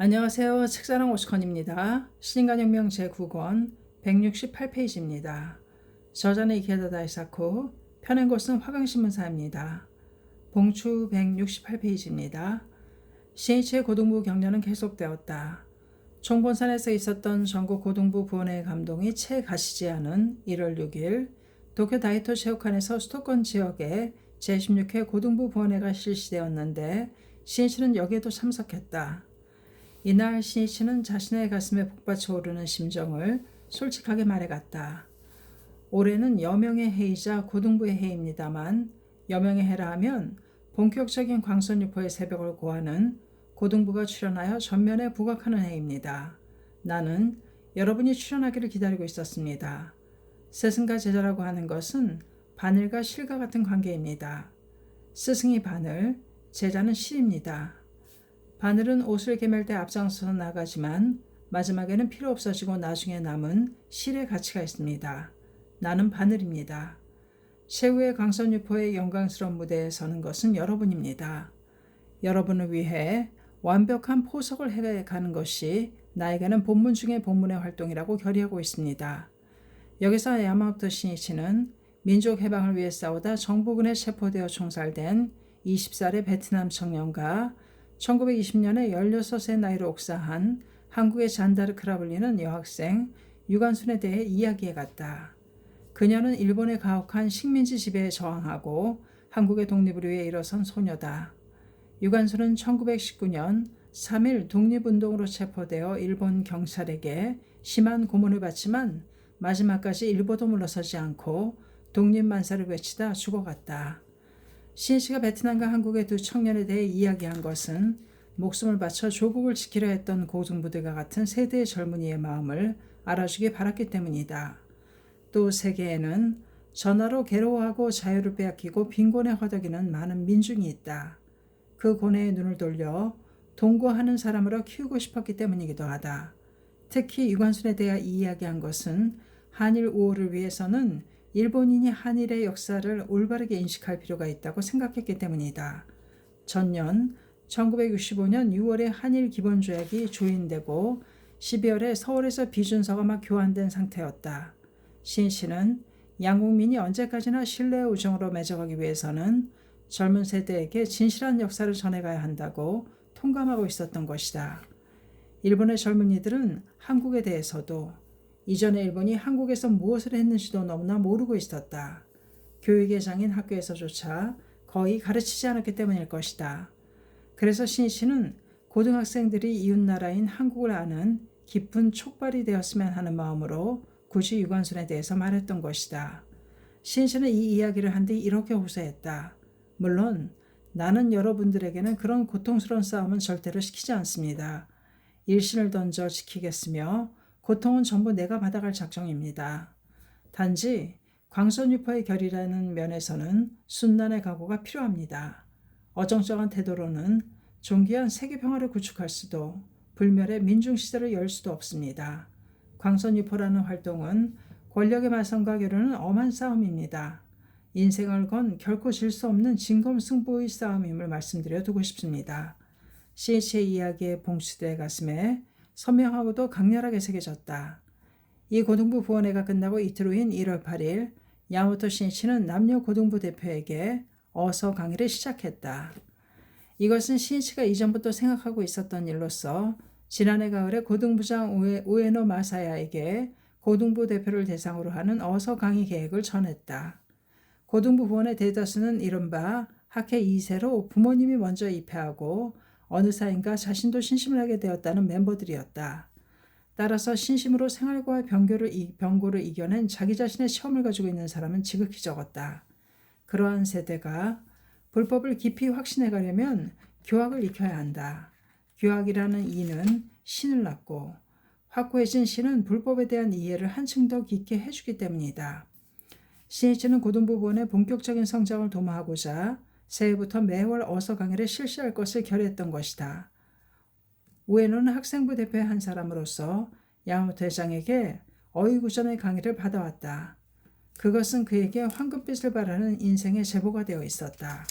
안녕하세요. 책사랑 오스컨입니다. 신인간혁명 제9권 168페이지입니다. 저자는 이케다 다이사쿠, 펴낸 곳은 화강신문사입니다. 봉추 168페이지입니다. 신이치의 고등부 격려는 계속되었다. 총본산에서 있었던 전국 고등부 부원회 감동이 채 가시지 않은 1월 6일 도쿄 다이토 체육관에서 수도권 지역에 제16회 고등부 부원회가 실시되었는데 신이치는 여기에도 참석했다. 이날 신이치는 자신의 가슴에 북받쳐 오르는 심정을 솔직하게 말해갔다. 올해는 여명의 해이자 고등부의 해입니다만 여명의 해라 하면 본격적인 광선유포의 새벽을 고하는 고등부가 출연하여 전면에 부각하는 해입니다. 나는 여러분이 출연하기를 기다리고 있었습니다. 스승과 제자라고 하는 것은 바늘과 실과 같은 관계입니다. 스승이 바늘, 제자는 실입니다. 바늘은 옷을 개맬 때 앞장서서 나가지만 마지막에는 필요 없어지고 나중에 남은 실의 가치가 있습니다. 나는 바늘입니다. 최후의 강선유포의 영광스러운 무대에 서는 것은 여러분입니다. 여러분을 위해 완벽한 포석을 해가는 것이 나에게는 본문 중의 본문의 활동이라고 결의하고 있습니다. 여기서 야마모토 신이치는 민족 해방을 위해 싸우다 정부군에 체포되어 총살된 20살의 베트남 청년과 1920년에 16세 나이로 옥사한 한국의 잔다르크라 불리는 여학생 유관순에 대해 이야기해갔다. 그녀는 일본의 가혹한 식민지 지배에 저항하고 한국의 독립을 위해 일어선 소녀다. 유관순은 1919년 3.1 독립운동으로 체포되어 일본 경찰에게 심한 고문을 받지만 마지막까지 일보도 물러서지 않고 독립만세를 외치다 죽어갔다. 신이치가 베트남과 한국의 두 청년에 대해 이야기한 것은 목숨을 바쳐 조국을 지키려 했던 고등부들과 같은 세대의 젊은이의 마음을 알아주기 바랐기 때문이다. 또 세계에는 전화로 괴로워하고 자유를 빼앗기고 빈곤에 허덕이는 많은 민중이 있다. 그 고뇌에 눈을 돌려 동거하는 사람으로 키우고 싶었기 때문이기도 하다. 특히 유관순에 대해 이야기한 것은 한일 우호를 위해서는 일본인이 한일의 역사를 올바르게 인식할 필요가 있다고 생각했기 때문이다. 전년 1965년 6월에 한일 기본조약이 조인되고 12월에 서울에서 비준서가 막 교환된 상태였다. 신이치는 양국민이 언제까지나 신뢰의 우정으로 맺어가기 위해서는 젊은 세대에게 진실한 역사를 전해가야 한다고 통감하고 있었던 것이다. 일본의 젊은이들은 한국에 대해서도 이전에 일본이 한국에서 무엇을 했는지도 너무나 모르고 있었다. 교육의 장인 학교에서조차 거의 가르치지 않았기 때문일 것이다. 그래서 신이치는 고등학생들이 이웃나라인 한국을 아는 깊은 촉발이 되었으면 하는 마음으로 굳이 유관순에 대해서 말했던 것이다. 신이치는 이 이야기를 한 뒤 이렇게 호소했다. 물론 나는 여러분들에게는 그런 고통스러운 싸움은 절대로 시키지 않습니다. 일신을 던져 지키겠으며 고통은 전부 내가 받아갈 작정입니다. 단지 광선유포의 결이라는 면에서는 순단의 각오가 필요합니다. 어정쩡한 태도로는 존귀한 세계평화를 구축할 수도 불멸의 민중시대를 열 수도 없습니다. 광선유포라는 활동은 권력의 말썽과 겨루는 엄한 싸움입니다. 인생을 건 결코 질 수 없는 진검승부의 싸움임을 말씀드려 두고 싶습니다. 신이치의 이야기에 봉수대 가슴에 선명하고도 강렬하게 새겨졌다. 이 고등부 부원회가 끝나고 이틀 후인 1월 8일 야마모토 신이치는 남녀 고등부 대표에게 어서 강의를 시작했다. 이것은 신이치가 이전부터 생각하고 있었던 일로서 지난해 가을에 고등부장 우에노 마사야에게 고등부 대표를 대상으로 하는 어서 강의 계획을 전했다. 고등부 부원의 대다수는 이른바 학회 2세로 부모님이 먼저 입회하고 어느 사이인가 자신도 신심을 하게 되었다는 멤버들이었다. 따라서 신심으로 생활과 병고를 이겨낸 자기 자신의 시험을 가지고 있는 사람은 지극히 적었다. 그러한 세대가 불법을 깊이 확신해 가려면 교학을 익혀야 한다. 교학이라는 이는 신을 낳고 확고해진 신은 불법에 대한 이해를 한층 더 깊게 해주기 때문이다. 신이치는 고등부 부원의 본격적인 성장을 도모하고자 새해부터 매월 어서 강의를 실시할 것을 결의했던 것이다. 우에노는 학생부 대표의 한 사람으로서 야마모토 회장에게 어이구전의 강의를 받아왔다. 그것은 그에게 황금빛을 발하는 인생의 제보가 되어 있었다.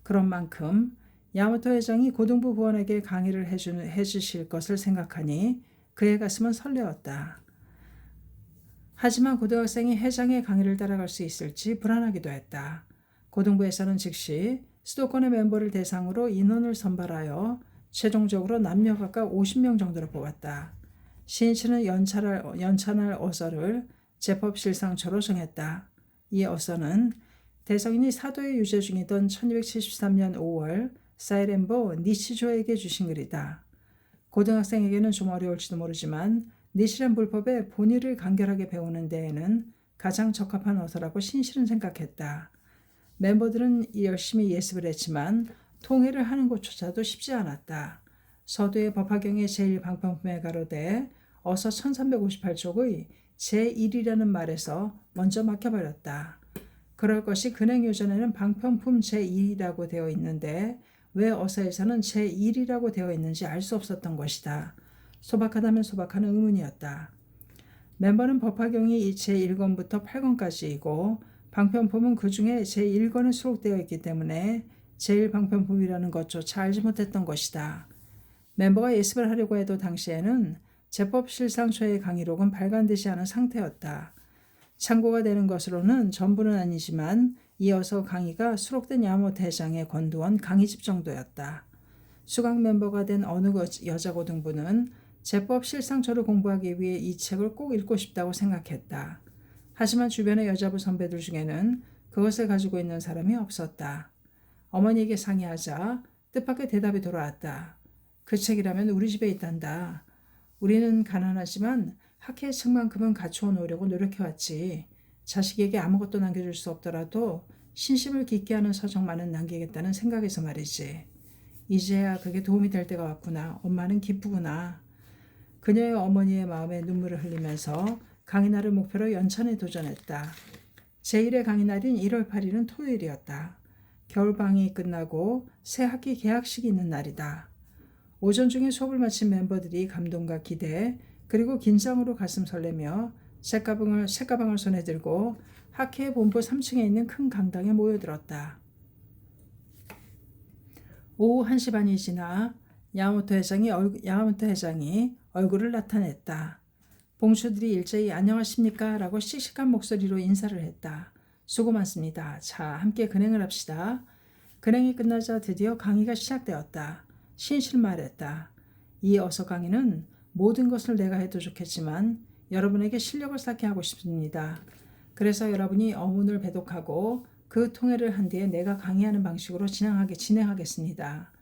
그런 만큼 야마토 회장이 고등부 부원에게 강의를 해주실 것을 생각하니 그의 가슴은 설레었다. 하지만 고등학생이 회장의 강의를 따라갈 수 있을지 불안하기도 했다. 고등부에서는 즉시 수도권의 멤버를 대상으로 인원을 선발하여 최종적으로 남녀 각각 50명 정도를 뽑았다. 신인치는 연찬할 어서를 제법실상초로 정했다. 이 어서는 대성인이 사도에 유죄 중이던 1273년 5월 사이렌보 니치조에게 주신 글이다. 고등학생에게는 좀 어려울지도 모르지만 니치란 불법의 본의를 간결하게 배우는 데에는 가장 적합한 어서라고 신실은 생각했다. 멤버들은 열심히 예습을 했지만 통해를 하는 것조차도 쉽지 않았다. 서두의 법화경의 제1방편품에 가로되 어서 1358쪽의 제1이라는 말에서 먼저 막혀버렸다. 그럴 것이 근행요전에는 방편품 제1이라고 되어 있는데 왜 어서에서는 제1이라고 되어 있는지 알 수 없었던 것이다. 소박하다면 소박한 의문이었다. 멤버는 법화경이 제1권부터 8권까지이고 방편품은 그 중에 제1권에 수록되어 있기 때문에 제1방편품이라는 것조차 알지 못했던 것이다. 멤버가 예습을 하려고 해도 당시에는 제법실상초의 강의록은 발간되지 않은 상태였다. 참고가 되는 것으로는 전부는 아니지만 이어서 강의가 수록된 야마토 회장의 권두원 강의집 정도였다. 수강 멤버가 된 어느 여자 고등부는 제법 실상초를 공부하기 위해 이 책을 꼭 읽고 싶다고 생각했다. 하지만 주변의 여자부 선배들 중에는 그것을 가지고 있는 사람이 없었다. 어머니에게 상의하자 뜻밖의 대답이 돌아왔다. 그 책이라면 우리 집에 있단다. 우리는 가난하지만 학회의 책만큼은 갖추어 놓으려고 노력해왔지. 자식에게 아무것도 남겨줄 수 없더라도 신심을 깊게 하는 서적만은 남기겠다는 생각에서 말이지. 이제야 그게 도움이 될 때가 왔구나. 엄마는 기쁘구나. 그녀의 어머니의 마음에 눈물을 흘리면서 강의날을 목표로 연찬에 도전했다. 제1회 강의날인 1월 8일은 토요일이었다. 겨울방학이 끝나고 새 학기 개학식이 있는 날이다. 오전 중에 수업을 마친 멤버들이 감동과 기대 그리고 긴장으로 가슴 설레며 책가방을 손에 들고 학회 본부 3층에 있는 큰 강당에 모여들었다. 오후 1시 반이 지나 야마토 회장이 얼굴을 나타냈다. 봉추들이 일제히 안녕하십니까? 라고 씩씩한 목소리로 인사를 했다. 수고 많습니다. 자, 함께 근행을 합시다. 근행이 끝나자 드디어 강의가 시작되었다. 신실 말했다. 이 어서 강의는 모든 것을 내가 해도 좋겠지만 여러분에게 실력을 쌓게 하고 싶습니다. 그래서 여러분이 어문을 배독하고 그 통해를 한 뒤에 내가 강의하는 방식으로 진행하겠습니다.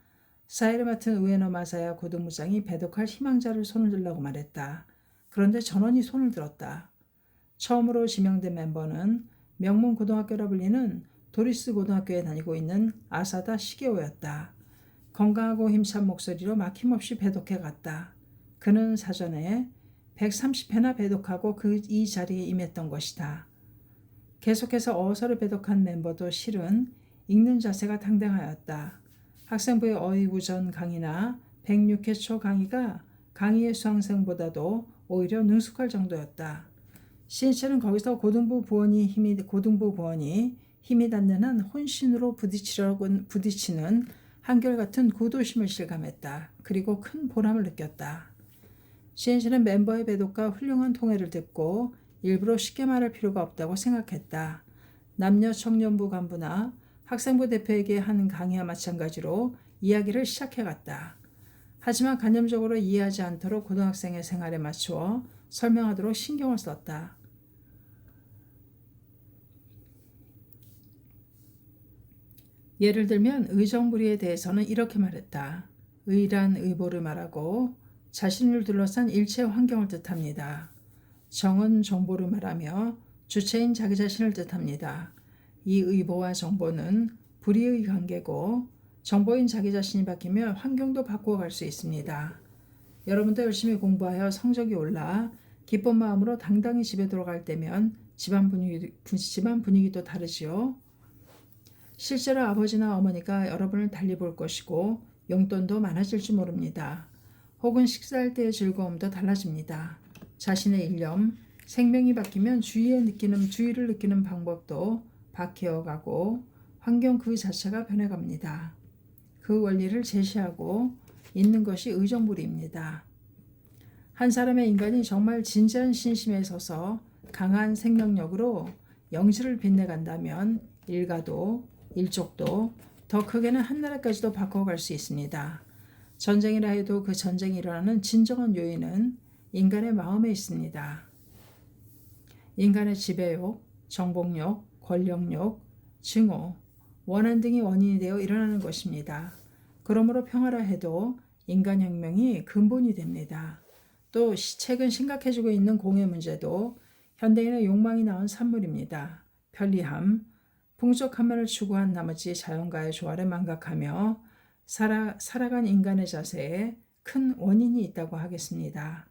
사회를 맡은 우에노 마사야 고등부장이 배독할 희망자를 손을 들라고 말했다. 그런데 전원이 손을 들었다. 처음으로 지명된 멤버는 명문 고등학교라 불리는 도리스 고등학교에 다니고 있는 아사다 시게오였다. 건강하고 힘찬 목소리로 막힘없이 배독해 갔다. 그는 사전에 130회나 배독하고 이 자리에 임했던 것이다. 계속해서 어서를 배독한 멤버도 실은 읽는 자세가 당당하였다. 학생부의 어휘구전 강의나 106회 초 강의가 강의의 수강생보다도 오히려 능숙할 정도였다. 신체는 거기서 고등부 부원이 힘이 닿는 한 혼신으로 부딪히는 한결같은 구도심을 실감했다. 그리고 큰 보람을 느꼈다. 신체는 멤버의 배독과 훌륭한 통해를 듣고 일부러 쉽게 말할 필요가 없다고 생각했다. 남녀 청년부 간부나 학생부 대표에게 하는 강의와 마찬가지로 이야기를 시작해갔다. 하지만 간접적으로 이해하지 않도록 고등학생의 생활에 맞추어 설명하도록 신경을 썼다. 예를 들면 의정부리에 대해서는 이렇게 말했다. 의란 의보를 말하고 자신을 둘러싼 일체 환경을 뜻합니다. 정은 정보를 말하며 주체인 자기 자신을 뜻합니다. 이 의보와 정보는 불의의 관계고 정보인 자기 자신이 바뀌면 환경도 바꾸어 갈 수 있습니다. 여러분도 열심히 공부하여 성적이 올라 기쁜 마음으로 당당히 집에 돌아갈 때면 집안 분위기도 다르지요. 실제로 아버지나 어머니가 여러분을 달리 볼 것이고 용돈도 많아질지 모릅니다. 혹은 식사할 때의 즐거움도 달라집니다. 자신의 일념, 생명이 바뀌면 주의를 느끼는 방법도 바뀌어가고 환경 그 자체가 변해갑니다. 그 원리를 제시하고 있는 것이 의정부리입니다. 한 사람의 인간이 정말 진지한 신심에 서서 강한 생명력으로 영지를 빛내간다면 일가도 일족도 더 크게는 한나라까지도 바꿔갈 수 있습니다. 전쟁이라 해도 그 전쟁이 일어나는 진정한 요인은 인간의 마음에 있습니다. 인간의 지배욕, 정복욕, 권력욕, 증오, 원한 등이 원인이 되어 일어나는 것입니다. 그러므로 평화라 해도 인간혁명이 근본이 됩니다. 또 최근 심각해지고 있는 공해 문제도 현대인의 욕망이 낳은 산물입니다. 편리함, 풍족함만을 추구한 나머지 자연과의 조화를 망각하며 살아간 인간의 자세에 큰 원인이 있다고 하겠습니다.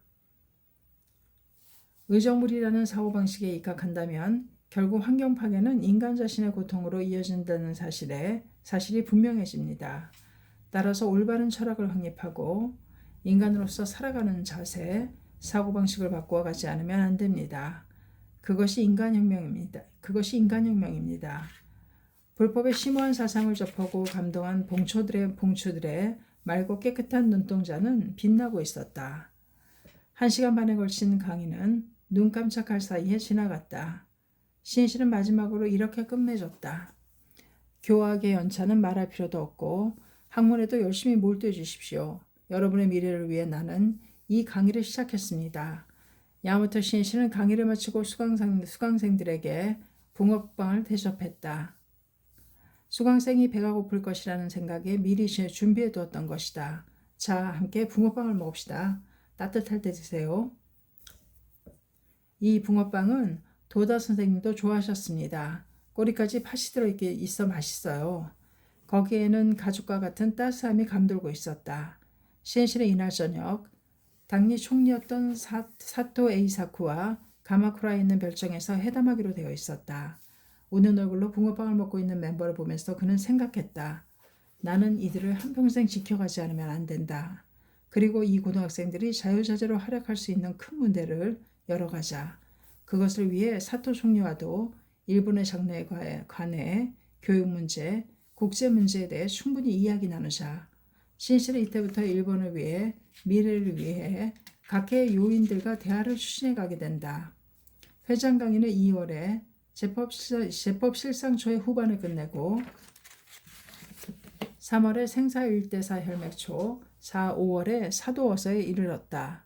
의정부리라는 사고방식에 입각한다면 결국 환경 파괴는 인간 자신의 고통으로 이어진다는 사실이 분명해집니다. 따라서 올바른 철학을 확립하고 인간으로서 살아가는 자세, 사고방식을 바꾸어 가지 않으면 안 됩니다. 그것이 인간혁명입니다. 불법의 심오한 사상을 접하고 감동한 봉초들의 맑고 깨끗한 눈동자는 빛나고 있었다. 1시간 반에 걸친 강의는 눈 깜짝할 사이에 지나갔다. 신실은 마지막으로 이렇게 끝맺었다. 교학의 연차는 말할 필요도 없고 학문에도 열심히 몰두해 주십시오. 여러분의 미래를 위해 나는 이 강의를 시작했습니다. 야마토 신실은 강의를 마치고 수강생들에게 붕어빵을 대접했다. 수강생이 배가 고플 것이라는 생각에 미리 준비해 두었던 것이다. 자, 함께 붕어빵을 먹읍시다. 따뜻할 때 드세요. 이 붕어빵은 도다 선생님도 좋아하셨습니다. 꼬리까지 팥이 들어있어 맛있어요. 거기에는 가죽과 같은 따스함이 감돌고 있었다. 신실은 이날 저녁 당리 총리였던 사토 에이사쿠와 가마쿠라에 있는 별정에서 회담하기로 되어 있었다. 웃는 얼굴로 붕어빵을 먹고 있는 멤버를 보면서 그는 생각했다. 나는 이들을 한평생 지켜가지 않으면 안 된다. 그리고 이 고등학생들이 자유자재로 활약할 수 있는 큰 문제를 열어가자. 그것을 위해 사토 총리와도 일본의 장래에 관해 교육 문제, 국제 문제에 대해 충분히 이야기 나누자. 신실은 이때부터 일본을 위해 미래를 위해 각계의 요인들과 대화를 추진해 가게 된다. 회장 강의는 2월에 제법실상초의 후반을 끝내고 3월에 생사일대사 혈맥초, 5월에 사도어서에 이르렀다.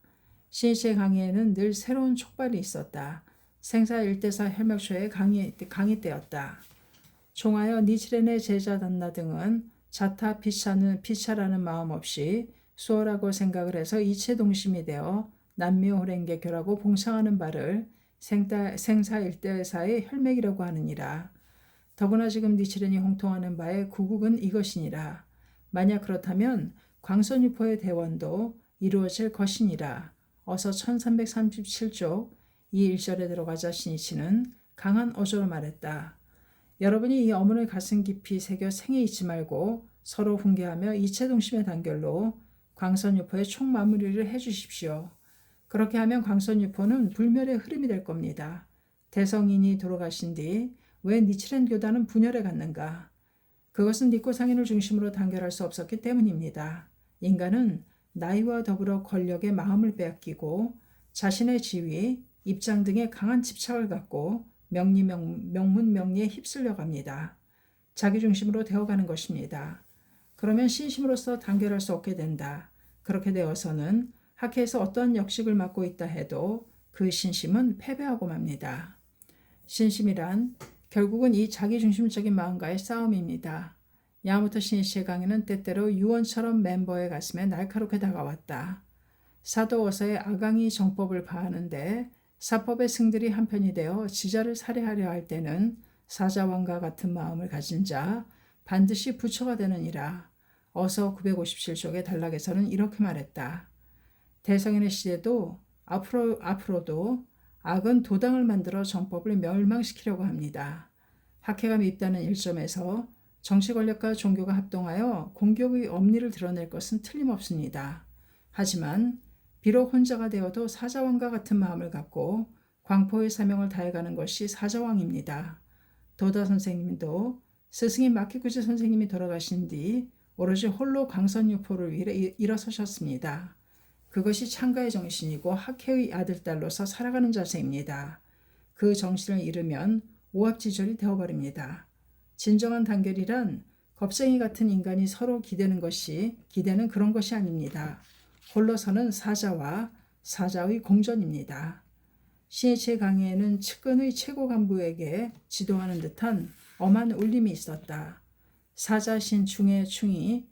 신실의 강의에는 늘 새로운 촉발이 있었다. 생사일대사 혈맥초의 강의 때였다. 종하여 니치렌의 제자 단나 등은 자타 피차라는 마음 없이 수어라고 생각을 해서 이체동심이 되어 남묘호랭개교라고 봉창하는 바를 생사일대사의 혈맥이라고 하느니라. 더구나 지금 니치렌이 홍통하는 바의 구국은 이것이니라. 만약 그렇다면 광선유포의 대원도 이루어질 것이니라. 어서 1337쪽 이 1절에 들어가자 신이치는 강한 어조로 말했다. 여러분이 이 어문을 가슴 깊이 새겨 생에 잊지 말고 서로 훈계하며 이체동심의 단결로 광선유포의 총마무리를 해주십시오. 그렇게 하면 광선유포는 불멸의 흐름이 될 겁니다. 대성인이 돌아가신 뒤 왜 니치렌 교단은 분열해 갔는가? 그것은 니코상인을 중심으로 단결할 수 없었기 때문입니다. 인간은 나이와 더불어 권력의 마음을 빼앗기고 자신의 지위, 입장 등에 강한 집착을 갖고 명문명리에 휩쓸려 갑니다. 자기중심으로 되어가는 것입니다. 그러면 신심으로서 단결할 수 없게 된다. 그렇게 되어서는 학회에서 어떠한 역식을 맡고 있다 해도 그 신심은 패배하고 맙니다. 신심이란 결국은 이 자기중심적인 마음과의 싸움입니다. 야마토 신이치의 강의는 때때로 유언처럼 멤버의 가슴에 날카롭게 다가왔다. 사도어서의 아강이 정법을 파하는데 사법의 승들이 한편이 되어 지자를 살해하려 할 때는 사자왕과 같은 마음을 가진 자 반드시 부처가 되느니라. 어서 957쪽의 단락에서는 이렇게 말했다. 대성인의 시대도 앞으로도 악은 도당을 만들어 정법을 멸망시키려고 합니다. 학회가 밉다는 일점에서 정치 권력과 종교가 합동하여 공격의 엄리를 드러낼 것은 틀림없습니다. 하지만 비록 혼자가 되어도 사자왕과 같은 마음을 갖고 광포의 사명을 다해가는 것이 사자왕입니다. 도다 선생님도 스승인 마키구지 선생님이 돌아가신 뒤 오로지 홀로 광선유포를 위해 일어서셨습니다. 그것이 창가의 정신이고 학회의 아들딸로서 살아가는 자세입니다. 그 정신을 잃으면 오합지졸이 되어버립니다. 진정한 단결이란 겁쟁이 같은 인간이 서로 기대는 그런 것이 아닙니다. 홀로서는 사자와 사자의 공전입니다. 신이치의 강의에는 측근의 최고 간부에게 지도하는 듯한 엄한 울림이 있었다. 사자신 중의 충이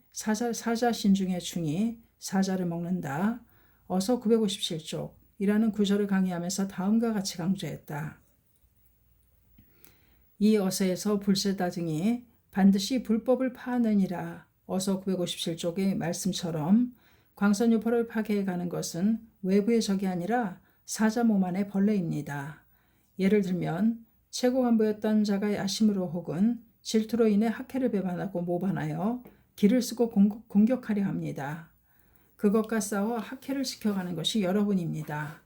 사자를 먹는다. 어서 957쪽이라는 구절을 강의하면서 다음과 같이 강조했다. 이 어서에서 불세다증이 반드시 불법을 파하느니라. 어서 957쪽의 말씀처럼 광선유포를 파괴해가는 것은 외부의 적이 아니라 사자 몸 안의 벌레입니다. 예를 들면 최고 간부였던 자가 야심으로 혹은 질투로 인해 학회를 배반하고 모반하여 길을 쓰고 공격하려 합니다. 그것과 싸워 학회를 지켜가는 것이 여러분입니다.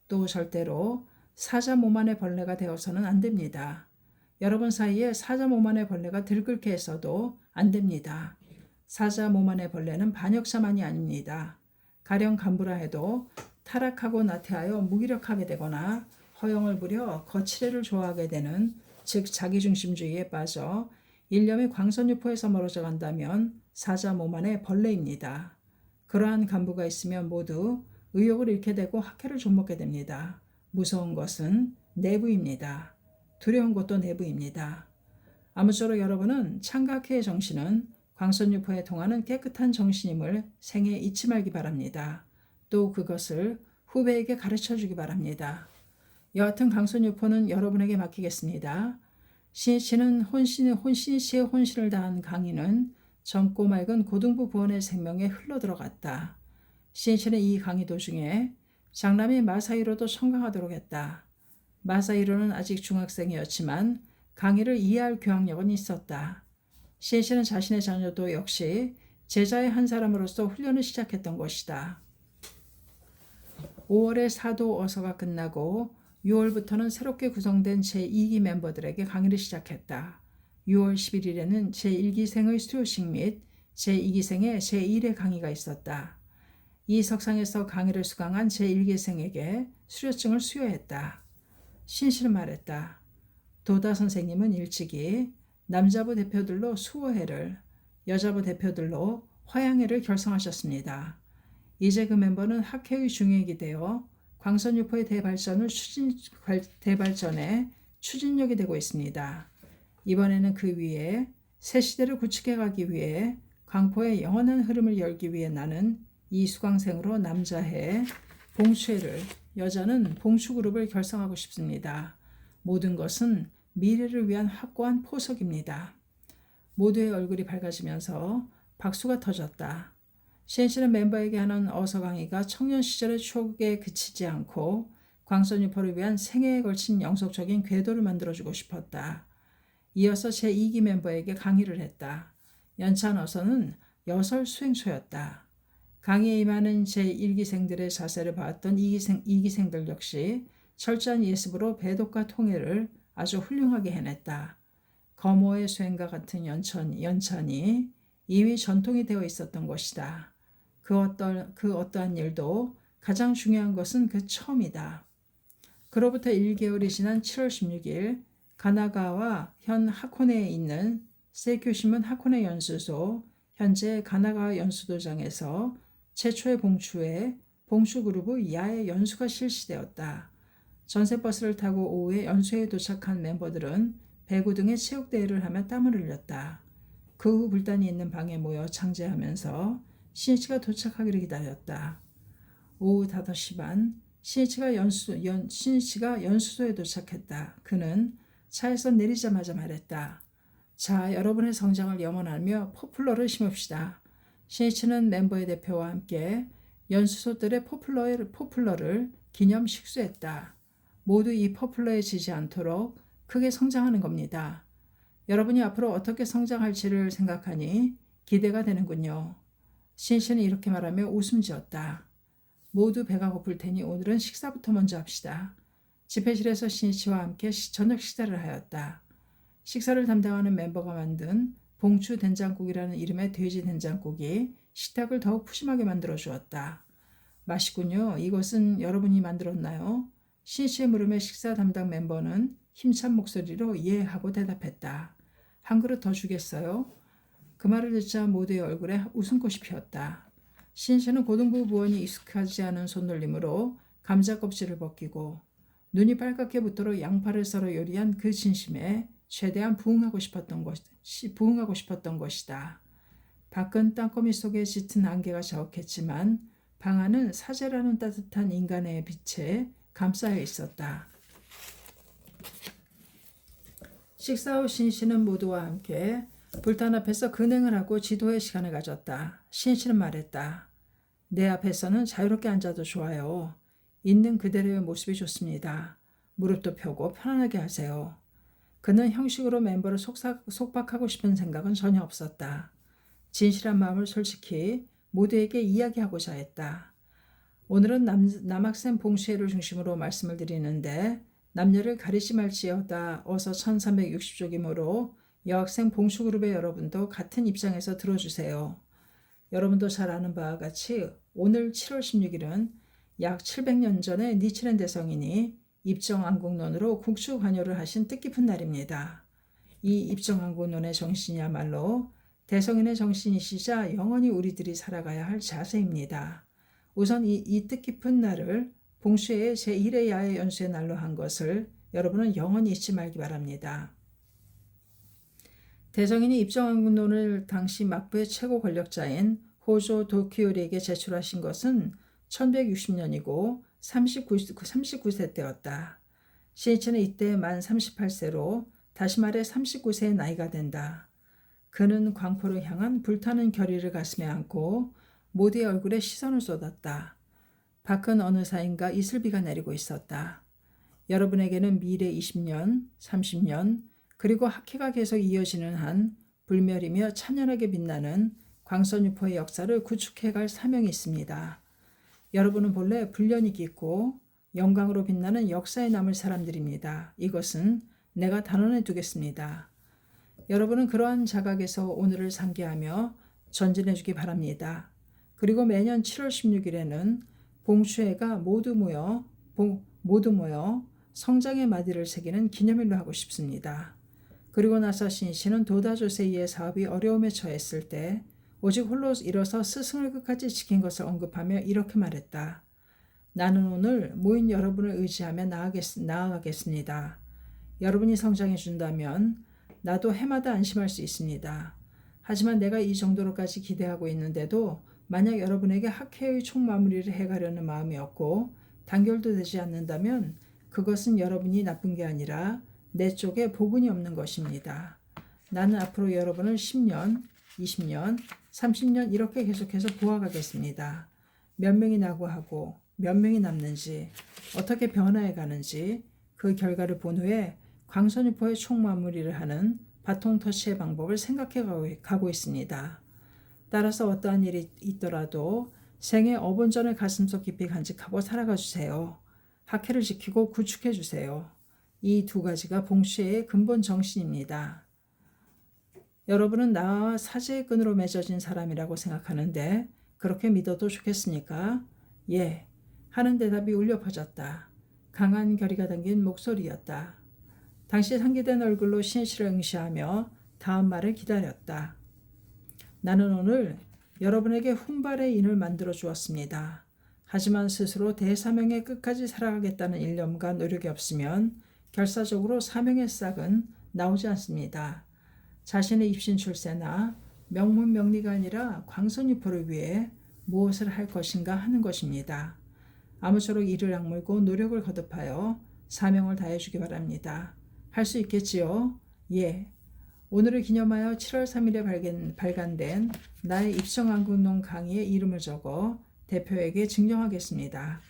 또 절대로 사자 몸 안의 벌레가 되어서는 안 됩니다. 여러분 사이에 사자 몸 안의 벌레가 들끓게 해서도 안 됩니다. 사자 몸 안의 벌레는 반역자만이 아닙니다. 가령 간부라 해도 타락하고 나태하여 무기력하게 되거나 허영을 부려 거칠애를 좋아하게 되는, 즉 자기중심주의에 빠져 일념이 광선유포에서 멀어져 간다면 사자 몸 안의 벌레입니다. 그러한 간부가 있으면 모두 의욕을 잃게 되고 학회를 좀먹게 됩니다. 무서운 것은 내부입니다. 두려운 것도 내부입니다. 아무쪼록 여러분은 창가학회의 정신은 광선유포에 통하는 깨끗한 정신임을 생애 잊지 말기 바랍니다. 또 그것을 후배에게 가르쳐 주기 바랍니다. 여하튼 광선유포는 여러분에게 맡기겠습니다. 신이치는 신이치의 혼신을 다한 강의는 젊고 맑은 고등부 부원의 생명에 흘러들어갔다. 신이치는 이 강의 도중에 장남이 마사히로도 청강하도록 했다. 마사히로는 아직 중학생이었지만 강의를 이해할 교양력은 있었다. 신이치는 자신의 자녀도 역시 제자의 한 사람으로서 훈련을 시작했던 것이다. 5월에 사도 어서가 끝나고 6월부터는 새롭게 구성된 제2기 멤버들에게 강의를 시작했다. 6월 11일에는 제1기생의 수료식 및 제2기생의 제1회 강의가 있었다. 이 석상에서 강의를 수강한 제1기생에게 수료증을 수여했다. 신실은 말했다. 도다 선생님은 일찍이 남자부 대표들로 수호회를, 여자부 대표들로 화양회를 결성하셨습니다. 이제 그 멤버는 학회의 중역이 되어 광선유포의 대발전에 추진력이 되고 있습니다. 이번에는 그 위에 새 시대를 구축해 가기 위해 광포의 영원한 흐름을 열기 위해 나는 이 수강생으로 남자회, 봉추회를, 여자는 봉추그룹을 결성하고 싶습니다. 모든 것은 미래를 위한 확고한 포석입니다. 모두의 얼굴이 밝아지면서 박수가 터졌다. 신이치는 멤버에게 하는 어서 강의가 청년 시절의 추억에 그치지 않고 광선유포를 위한 생애에 걸친 영속적인 궤도를 만들어주고 싶었다. 이어서 제2기 멤버에게 강의를 했다. 연찬 어서는 여설 수행소였다. 강의에 임하는 제1기생들의 자세를 봤던 2기생들 역시 철저한 예습으로 배독과 통해를 아주 훌륭하게 해냈다. 거모의 수행과 같은 연찬이 이미 전통이 되어 있었던 것이다. 그 어떠한 일도 가장 중요한 것은 그 처음이다. 그로부터 1개월이 지난 7월 16일 가나가와 현 하코네에 있는 세이큐신문 하코네 연수소, 현재 가나가 연수도장에서 최초의 봉추그룹의 야외 연수가 실시되었다. 전세버스를 타고 오후에 연수회에 도착한 멤버들은 배구 등의 체육대회를 하며 땀을 흘렸다. 그 후 불단이 있는 방에 모여 창제하면서 신이치가 도착하기를 기다렸다. 오후 5시 반 신이치가 연수소에 도착했다. 그는 차에서 내리자마자 말했다. 자, 여러분의 성장을 염원하며 포플러를 심읍시다. 신이치는 멤버의 대표와 함께 연수소들의 포플러를 기념 식수했다. 모두 이 포플러에 지지 않도록 크게 성장하는 겁니다. 여러분이 앞으로 어떻게 성장할지를 생각하니 기대가 되는군요. 신이치는 이렇게 말하며 웃음 지었다. 모두 배가 고플 테니 오늘은 식사부터 먼저 합시다. 집회실에서 신이치와 함께 저녁 식사를 하였다. 식사를 담당하는 멤버가 만든 봉추 된장국이라는 이름의 돼지 된장국이 식탁을 더욱 푸짐하게 만들어 주었다. 맛있군요. 이것은 여러분이 만들었나요? 신씨의 물음에 식사 담당 멤버는 힘찬 목소리로 예 하고 대답했다. 한 그릇 더 주겠어요? 그 말을 듣자 모두의 얼굴에 웃음꽃이 피었다. 신씨는 고등부 부원이 익숙하지 않은 손놀림으로 감자 껍질을 벗기고 눈이 빨갛게 붓도록 양파를 썰어 요리한 그 진심에 최대한 부응하고 싶었던 것이다. 밖은 땅거미 속에 짙은 안개가 자욱했지만 방 안은 사제라는 따뜻한 인간의 빛에 감싸여 있었다. 식사 후 신씨는 모두와 함께 불탄 앞에서 근행을 하고 지도의 시간을 가졌다. 신씨는 말했다. 내 앞에서는 자유롭게 앉아도 좋아요. 있는 그대로의 모습이 좋습니다. 무릎도 펴고 편안하게 하세요. 그는 형식으로 멤버를 속박하고 싶은 생각은 전혀 없었다. 진실한 마음을 솔직히 모두에게 이야기하고자 했다. 오늘은 남학생 봉수회를 중심으로 말씀을 드리는데 남녀를 가리지 말지어다 어서 1360쪽이므로 여학생 봉수그룹의 여러분도 같은 입장에서 들어주세요. 여러분도 잘 아는 바와 같이 오늘 7월 16일은 약 700년 전에 니치렌 대성인이 입정안국론으로 국주 관여를 하신 뜻깊은 날입니다. 이 입정안국론의 정신이야말로 대성인의 정신이시자 영원히 우리들이 살아가야 할 자세입니다. 우선 이 뜻깊은 날을 봉수회의 제1회 야외 연수의 날로 한 것을 여러분은 영원히 잊지 말기 바랍니다. 대성인이 입정안국론을 당시 막부의 최고 권력자인 호조 도키요리에게 제출하신 것은 1160년이고 39세 때였다. 신이치는 이때 만 38세로 다시 말해 39세의 나이가 된다. 그는 광포를 향한 불타는 결의를 가슴에 안고 모두의 얼굴에 시선을 쏟았다. 밖은 어느 사이인가 이슬비가 내리고 있었다. 여러분에게는 미래 20년, 30년, 그리고 학회가 계속 이어지는 한 불멸이며 찬연하게 빛나는 광선유포의 역사를 구축해갈 사명이 있습니다. 여러분은 본래 불련이 깊고 영광으로 빛나는 역사에 남을 사람들입니다. 이것은 내가 단언해 두겠습니다. 여러분은 그러한 자각에서 오늘을 상기하며 전진해 주기 바랍니다. 그리고 매년 7월 16일에는 봉수회가 모두 모여 성장의 마디를 새기는 기념일로 하고 싶습니다. 그리고 나서 신씨는 도다조세이의 사업이 어려움에 처했을 때 오직 홀로 일어서 스승을 끝까지 지킨 것을 언급하며 이렇게 말했다. 나는 오늘 모인 여러분을 의지하며 나아가겠습니다. 여러분이 성장해 준다면 나도 해마다 안심할 수 있습니다. 하지만 내가 이 정도로까지 기대하고 있는데도 만약 여러분에게 학회의 총마무리를 해가려는 마음이었고 단결도 되지 않는다면 그것은 여러분이 나쁜 게 아니라 내 쪽에 복운이 없는 것입니다. 나는 앞으로 여러분을 10년, 20년, 30년 이렇게 계속해서 보아가겠습니다. 몇 명이 낙오하고 몇 명이 남는지 어떻게 변화해 가는지 그 결과를 본 후에 광선유포의 총마무리를 하는 바통 터치의 방법을 생각해 가고 있습니다. 따라서 어떠한 일이 있더라도 생의 어본전을 가슴속 깊이 간직하고 살아가 주세요. 학회를 지키고 구축해 주세요. 이 두 가지가 봉수회의 근본 정신입니다. 여러분은 나와 사제의 끈으로 맺어진 사람이라고 생각하는데 그렇게 믿어도 좋겠습니까? 예, 하는 대답이 울려 퍼졌다. 강한 결의가 담긴 목소리였다. 당시 상기된 얼굴로 신씨를 응시하며 다음 말을 기다렸다. 나는 오늘 여러분에게 훈발의 인을 만들어 주었습니다. 하지만 스스로 대사명의 끝까지 살아가겠다는 일념과 노력이 없으면 결사적으로 사명의 싹은 나오지 않습니다. 자신의 입신 출세나 명문 명리가 아니라 광선유포를 위해 무엇을 할 것인가 하는 것입니다. 아무쪼록 이를 악물고 노력을 거듭하여 사명을 다해주기 바랍니다. 할 수 있겠지요? 예. 오늘을 기념하여 7월 3일에 발간된 나의 입정안국론 강의의 이름을 적어 대표에게 증정하겠습니다.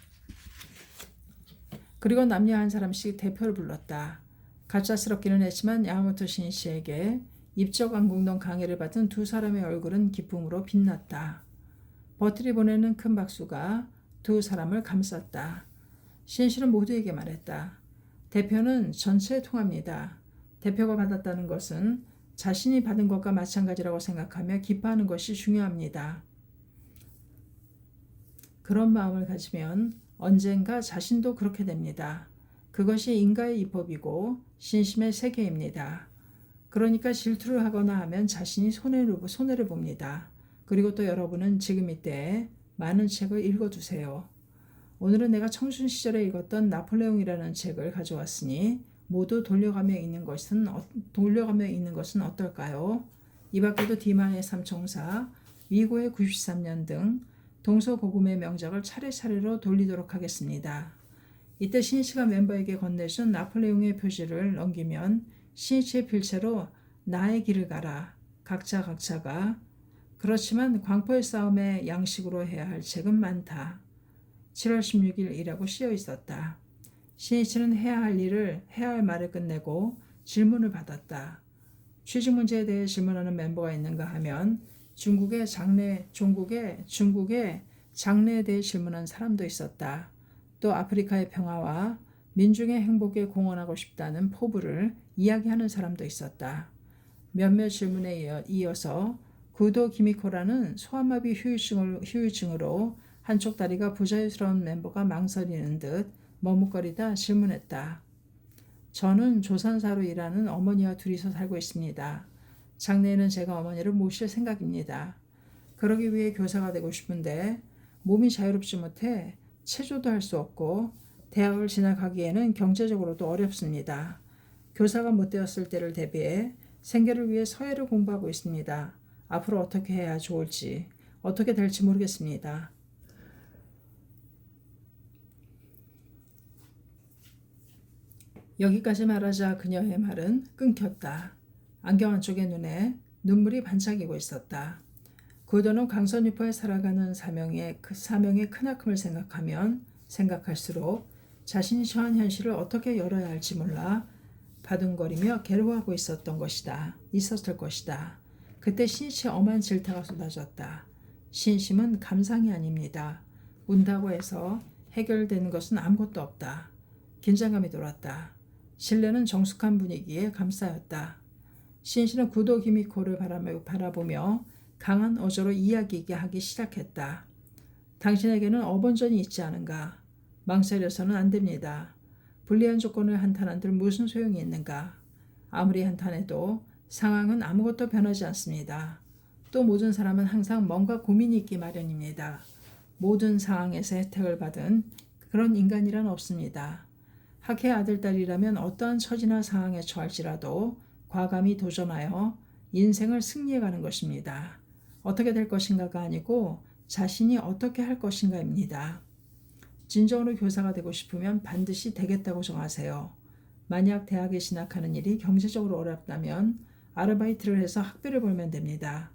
그리고 남녀 한 사람씩 대표를 불렀다. 갑작스럽기는 했지만 야마모토 신씨에게 입정안국론 강의를 받은 두 사람의 얼굴은 기쁨으로 빛났다. 버틀이 보내는 큰 박수가 두 사람을 감쌌다. 신씨는 모두에게 말했다. 대표는 전체에 통합니다. 대표가 받았다는 것은 자신이 받은 것과 마찬가지라고 생각하며 기뻐하는 것이 중요합니다. 그런 마음을 가지면 언젠가 자신도 그렇게 됩니다. 그것이 인가의 이법이고 신심의 세계입니다. 그러니까 질투를 하거나 하면 자신이 손해를 봅니다. 그리고 또 여러분은 지금 이때 많은 책을 읽어두세요. 오늘은 내가 청춘 시절에 읽었던 나폴레옹이라는 책을 가져왔으니 모두 돌려가며 읽는 것은 어떨까요? 이 밖에도 디마의 삼총사, 위고의 93년 등 동서고금의 명작을 차례차례로 돌리도록 하겠습니다. 이때 신이치가 멤버에게 건네준 나폴레옹의 표지를 넘기면 신이치의 필체로 나의 길을 가라. 각자가 그렇지만 광포의 싸움의 양식으로 해야 할 책은 많다. 7월 16일이라고 쓰여 있었다. 신이치는 해야 할 말을 끝내고 질문을 받았다. 취직 문제에 대해 질문하는 멤버가 있는가 하면 중국의 장래에 대해 질문한 사람도 있었다. 또 아프리카의 평화와 민중의 행복에 공헌하고 싶다는 포부를 이야기하는 사람도 있었다. 몇몇 질문에 이어서 구도 기미코라는 소아마비 후유증으로 한쪽 다리가 부자유스러운 멤버가 망설이는 듯 머뭇거리다 질문했다. 저는 조산사로 일하는 어머니와 둘이서 살고 있습니다. 장래에는 제가 어머니를 모실 생각입니다. 그러기 위해 교사가 되고 싶은데 몸이 자유롭지 못해 체조도 할 수 없고 대학을 진학하기에는 경제적으로도 어렵습니다. 교사가 못 되었을 때를 대비해 생계를 위해 서예를 공부하고 있습니다. 앞으로 어떻게 해야 좋을지, 어떻게 될지 모르겠습니다. 여기까지 말하자 그녀의 말은 끊겼다. 안경 안쪽의 눈에 눈물이 반짝이고 있었다. 구도는 강선유포에 살아가는 사명의 크나큼을 생각할수록 자신이 처한 현실을 어떻게 열어야 할지 몰라 바둥거리며 괴로워하고 있었을 것이다. 그때 신이치의 엄한 질타가 쏟아졌다. 신심은 감상이 아닙니다. 운다고 해서 해결되는 것은 아무것도 없다. 긴장감이 돌았다. 신뢰는 정숙한 분위기에 감싸였다. 신씨는 구도 기미코를 바라보며 강한 어조로 이야기하기 시작했다. 당신에게는 어본전이 있지 않은가? 망설여서는 안 됩니다. 불리한 조건을 한탄한들 무슨 소용이 있는가? 아무리 한탄해도 상황은 아무것도 변하지 않습니다. 또 모든 사람은 항상 뭔가 고민이 있기 마련입니다. 모든 상황에서 혜택을 받은 그런 인간이란 없습니다. 학회 아들딸이라면 어떠한 처지나 상황에 처할지라도 과감히 도전하여 인생을 승리해가는 것입니다. 어떻게 될 것인가가 아니고 자신이 어떻게 할 것인가입니다. 진정으로 교사가 되고 싶으면 반드시 되겠다고 정하세요. 만약 대학에 진학하는 일이 경제적으로 어렵다면 아르바이트를 해서 학비를 벌면 됩니다.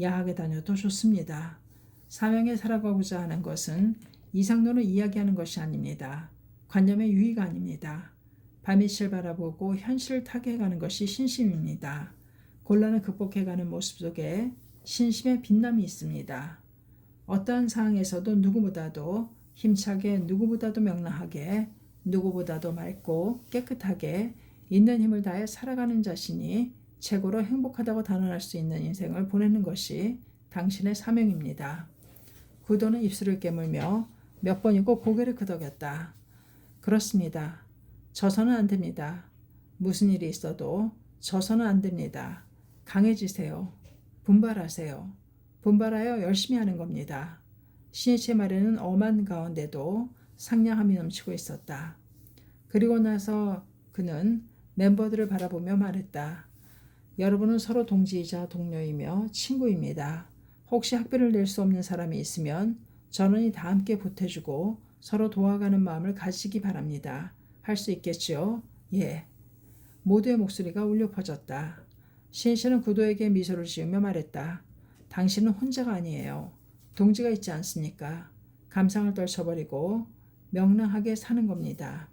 야학에 다녀도 좋습니다. 사명에 살아가고자 하는 것은 이상론을 이야기하는 것이 아닙니다. 관념의 유의가 아닙니다. 밤이슬 바라보고 현실을 타개해가는 것이 신심입니다. 곤란을 극복해가는 모습 속에 신심의 빛남이 있습니다. 어떠한 상황에서도 누구보다도 힘차게, 누구보다도 명랑하게, 누구보다도 맑고 깨끗하게 있는 힘을 다해 살아가는 자신이 최고로 행복하다고 단언할 수 있는 인생을 보내는 것이 당신의 사명입니다. 구도는 입술을 깨물며 몇 번이고 고개를 끄덕였다. 그렇습니다. 져서는 안 됩니다. 무슨 일이 있어도 져서는 안 됩니다. 강해지세요. 분발하세요. 분발하여 열심히 하는 겁니다. 신이치의 말에는 엄한 가운데도 상냥함이 넘치고 있었다. 그리고 나서 그는 멤버들을 바라보며 말했다. 여러분은 서로 동지이자 동료이며 친구입니다. 혹시 학비를 낼 수 없는 사람이 있으면 전원이 다 함께 보태주고 서로 도와가는 마음을 가지기 바랍니다. 할 수 있겠지요? 예. 모두의 목소리가 울려 퍼졌다. 신씨는 구도에게 미소를 지으며 말했다. 당신은 혼자가 아니에요. 동지가 있지 않습니까? 감상을 떨쳐버리고 명랑하게 사는 겁니다.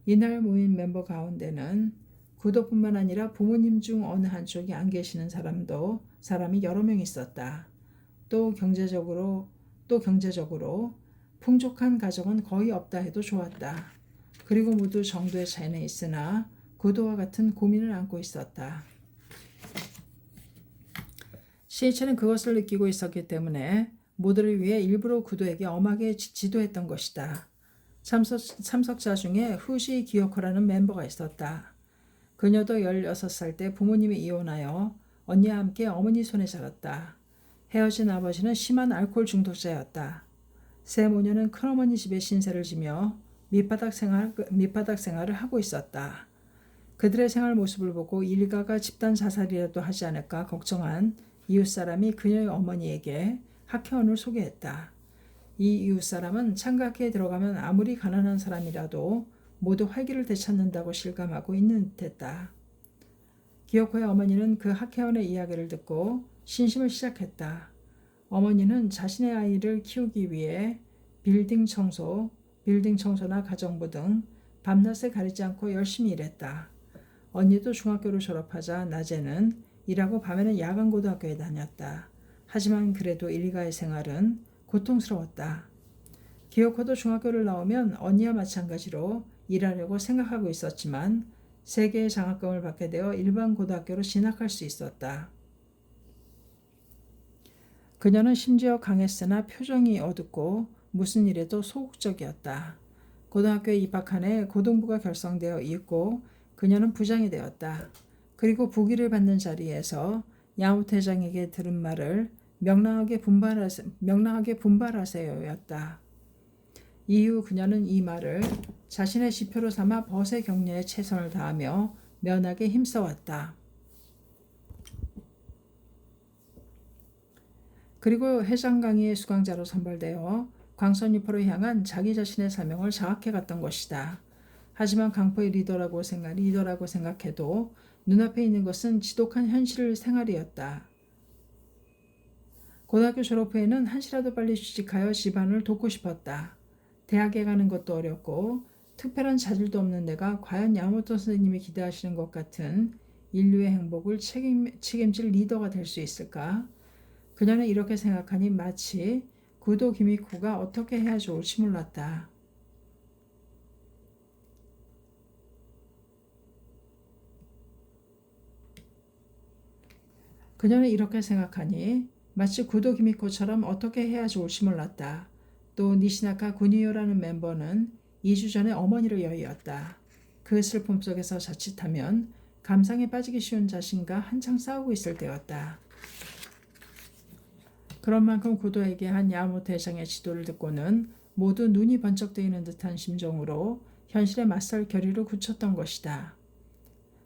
이날 모인 멤버 가운데는 구도뿐만 아니라 부모님 중 어느 한쪽에 안 계시는 사람이 여러 명 있었다. 또 경제적으로 풍족한 가정은 거의 없다 해도 좋았다. 그리고 모두 정도의 차이는 있으나 구도와 같은 고민을 안고 있었다. 신이치는 그것을 느끼고 있었기 때문에 모두를 위해 일부러 구도에게 엄하게 지도했던 것이다. 참석자 중에 후시 기요코라는 멤버가 있었다. 그녀도 16살 때 부모님이 이혼하여 언니와 함께 어머니 손에 자랐다. 헤어진 아버지는 심한 알코올 중독자였다. 세 모녀는 큰어머니 집에 신세를 지며 밑바닥 생활을 하고 있었다. 그들의 생활 모습을 보고 일가가 집단 자살이라도 하지 않을까 걱정한 이웃사람이 그녀의 어머니에게 학회원을 소개했다. 이 이웃사람은 창가학회에 들어가면 아무리 가난한 사람이라도 모두 활기를 되찾는다고 실감하고 있는 듯했다. 기요코의 어머니는 그 학회원의 이야기를 듣고 신심을 시작했다. 어머니는 자신의 아이를 키우기 위해 빌딩 청소나 가정부 등 밤낮을 가리지 않고 열심히 일했다. 언니도 중학교를 졸업하자 낮에는 일하고 밤에는 야간 고등학교에 다녔다. 하지만 그래도 일가의 생활은 고통스러웠다. 기요코도 중학교를 나오면 언니와 마찬가지로 일하려고 생각하고 있었지만 3개의 장학금을 받게 되어 일반 고등학교로 진학할 수 있었다. 그녀는 심지어 강했으나 표정이 어둡고 무슨 일에도 소극적이었다. 고등학교에 입학한 해 고등부가 결성되어 있고 그녀는 부장이 되었다. 그리고 부기를 받는 자리에서 야무태장에게 들은 말을 명랑하게 분발하세요였다. 이후 그녀는 이 말을 자신의 지표로 삼아 벗의 격려에 최선을 다하며 면하게 힘써왔다. 그리고 해장 강의의 수강자로 선발되어 광선유포로 향한 자기 자신의 사명을 자학해 갔던 것이다. 하지만 강포의 리더라고 생각해도 눈앞에 있는 것은 지독한 현실 생활이었다. 고등학교 졸업 후에는 한시라도 빨리 취직하여 집안을 돕고 싶었다. 대학에 가는 것도 어렵고 특별한 자질도 없는 내가 과연 야마모토 선생님이 기대하시는 것 같은 인류의 행복을 책임질 리더가 될 수 있을까? 그녀는 이렇게 생각하니 마치 구도 기미코가 어떻게 해야 좋을지 몰랐다. 그녀는 이렇게 생각하니 마치 구도 기미코처럼 어떻게 해야 좋을지 몰랐다. 또 니시나카 구니요라는 멤버는 2주 전에 어머니를 여의었다. 그 슬픔 속에서 자칫하면 감상에 빠지기 쉬운 자신과 한창 싸우고 있을 때였다. 그런 만큼 구도에게 한 야마모토 회장의 지도를 듣고는 모두 눈이 번쩍 뜨이는 듯한 심정으로 현실에 맞설 결의를 굳혔던 것이다.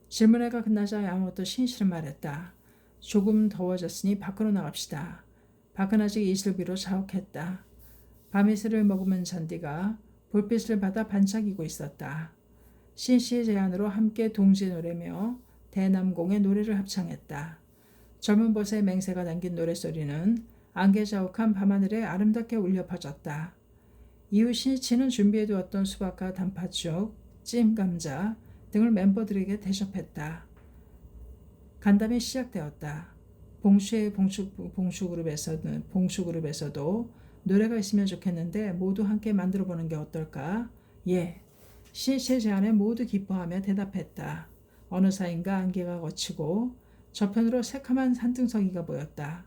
질문회가 끝나자 야마모토 신실은 말했다. 조금 더워졌으니 밖으로 나갑시다. 밖은 아직 이슬비로 자욱했다. 밤이슬을 머금은 잔디가 불빛을 받아 반짝이고 있었다. 신씨의 제안으로 함께 동지의 노래며 대남공의 노래를 합창했다. 젊은 벗의 맹세가 담긴 노랫소리는 안개자욱한 밤하늘에 아름답게 울려 퍼졌다. 이후 신이치는 준비해두었던 수박과 단팥죽, 찜감자 등을 멤버들에게 대접했다. 간담이 시작되었다. 봉슈의 봉슈그룹에서도 노래가 있으면 좋겠는데 모두 함께 만들어보는 게 어떨까? 예. 신이치의 제안에 모두 기뻐하며 대답했다. 어느 사이인가 안개가 걷히고 저편으로 새카만 산등성이가 보였다.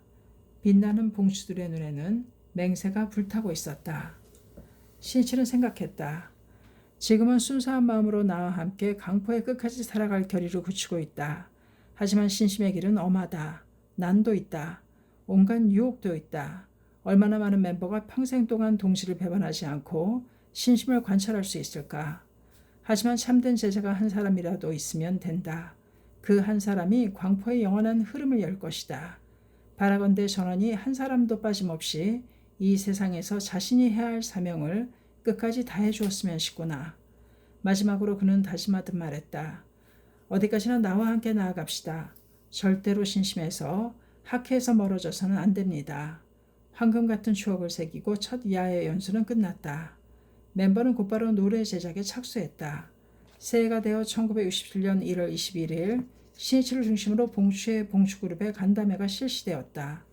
빛나는 봉슈들의 눈에는 맹세가 불타고 있었다. 신이치는 생각했다. 지금은 순수한 마음으로 나와 함께 강포의 끝까지 살아갈 결의를 굳히고 있다. 하지만 신심의 길은 엄하다. 난도 있다. 온갖 유혹도 있다. 얼마나 많은 멤버가 평생 동안 동시를 배반하지 않고 신심을 관찰할 수 있을까? 하지만 참된 제자가 한 사람이라도 있으면 된다. 그 한 사람이 광포의 영원한 흐름을 열 것이다. 바라건대 전원이 한 사람도 빠짐없이 이 세상에서 자신이 해야 할 사명을 끝까지 다해 주었으면 싶구나. 마지막으로 그는 다짐하듯 말했다. 어디까지나 나와 함께 나아갑시다. 절대로 신심해서 학회에서 멀어져서는 안 됩니다. 황금 같은 추억을 새기고 첫 야외 연수는 끝났다. 멤버는 곧바로 노래 제작에 착수했다. 새해가 되어 1967년 1월 21일 신이치를 중심으로 봉추의 봉추그룹의 간담회가 실시되었다.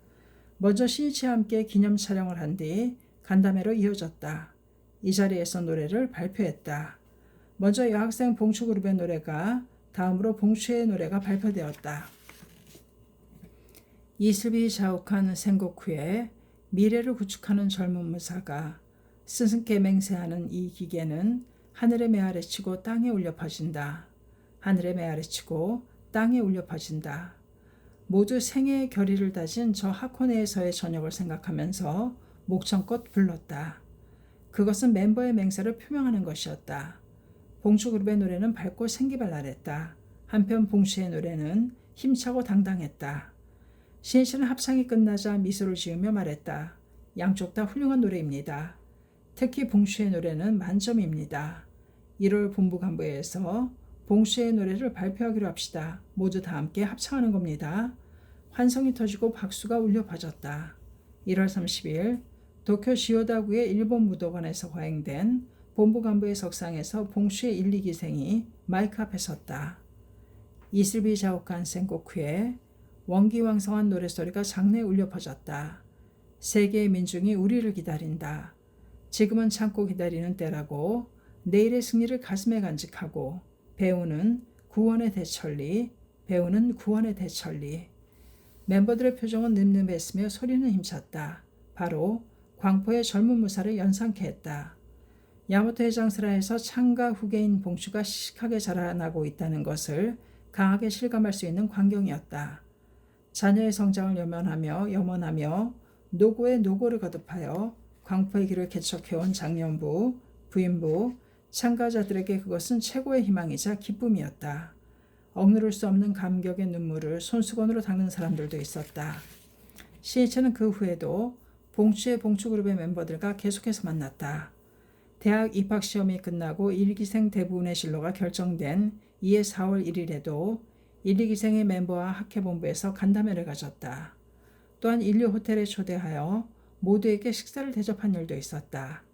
먼저 신이치와 함께 기념 촬영을 한 뒤 간담회로 이어졌다. 이 자리에서 노래를 발표했다. 먼저 여학생 봉추그룹의 노래가 다음으로 봉추의 노래가 발표되었다. 이슬비 자욱한 생곡 후에 미래를 구축하는 젊은 무사가 스승께 맹세하는 이 기계는 하늘에 메아리치고 땅에 울려 퍼진다. 하늘에 메아리치고 땅에 울려 퍼진다. 모두 생애의 결의를 다진 저 하코네에서의 저녁을 생각하면서 목청껏 불렀다. 그것은 멤버의 맹세를 표명하는 것이었다. 봉추그룹의 노래는 밝고 생기발랄했다. 한편 봉추의 노래는 힘차고 당당했다. 신씨는 합창이 끝나자 미소를 지으며 말했다. 양쪽 다 훌륭한 노래입니다. 특히 봉추의 노래는 만점입니다. 1월 본부간부회에서 봉추의 노래를 발표하기로 합시다. 모두 다 함께 합창하는 겁니다. 환성이 터지고 박수가 울려 퍼졌다. 1월 30일 도쿄 지오다구의 일본 무도관에서 과행된 본부간부의 석상에서 봉추의 1, 2기생이 마이크 앞에 섰다. 이슬비 자욱한 생곡 후에 원기왕성한 노래소리가 장내에 울려 퍼졌다. 세계의 민중이 우리를 기다린다. 지금은 참고 기다리는 때라고 내일의 승리를 가슴에 간직하고 배우는 구원의 대천리, 배우는 구원의 대천리. 멤버들의 표정은 늠름했으며 소리는 힘찼다. 바로 광포의 젊은 무사를 연상케 했다. 야마토 해장스라에서 창가 후계인 봉추가 시식하게 자라나고 있다는 것을 강하게 실감할 수 있는 광경이었다. 자녀의 성장을 염원하며 노고의 노고를 거듭하여 광포의 길을 개척해온 장년부, 부인부, 참가자들에게 그것은 최고의 희망이자 기쁨이었다. 억누를 수 없는 감격의 눈물을 손수건으로 닦는 사람들도 있었다. 시니치는 그 후에도 봉추의 봉추그룹의 멤버들과 계속해서 만났다. 대학 입학시험이 끝나고 1기생 대부분의 진로가 결정된 이해 4월 1일에도 1, 2기생의 멤버와 학회본부에서 간담회를 가졌다. 또한 인류 호텔에 초대하여 모두에게 식사를 대접한 일도 있었다.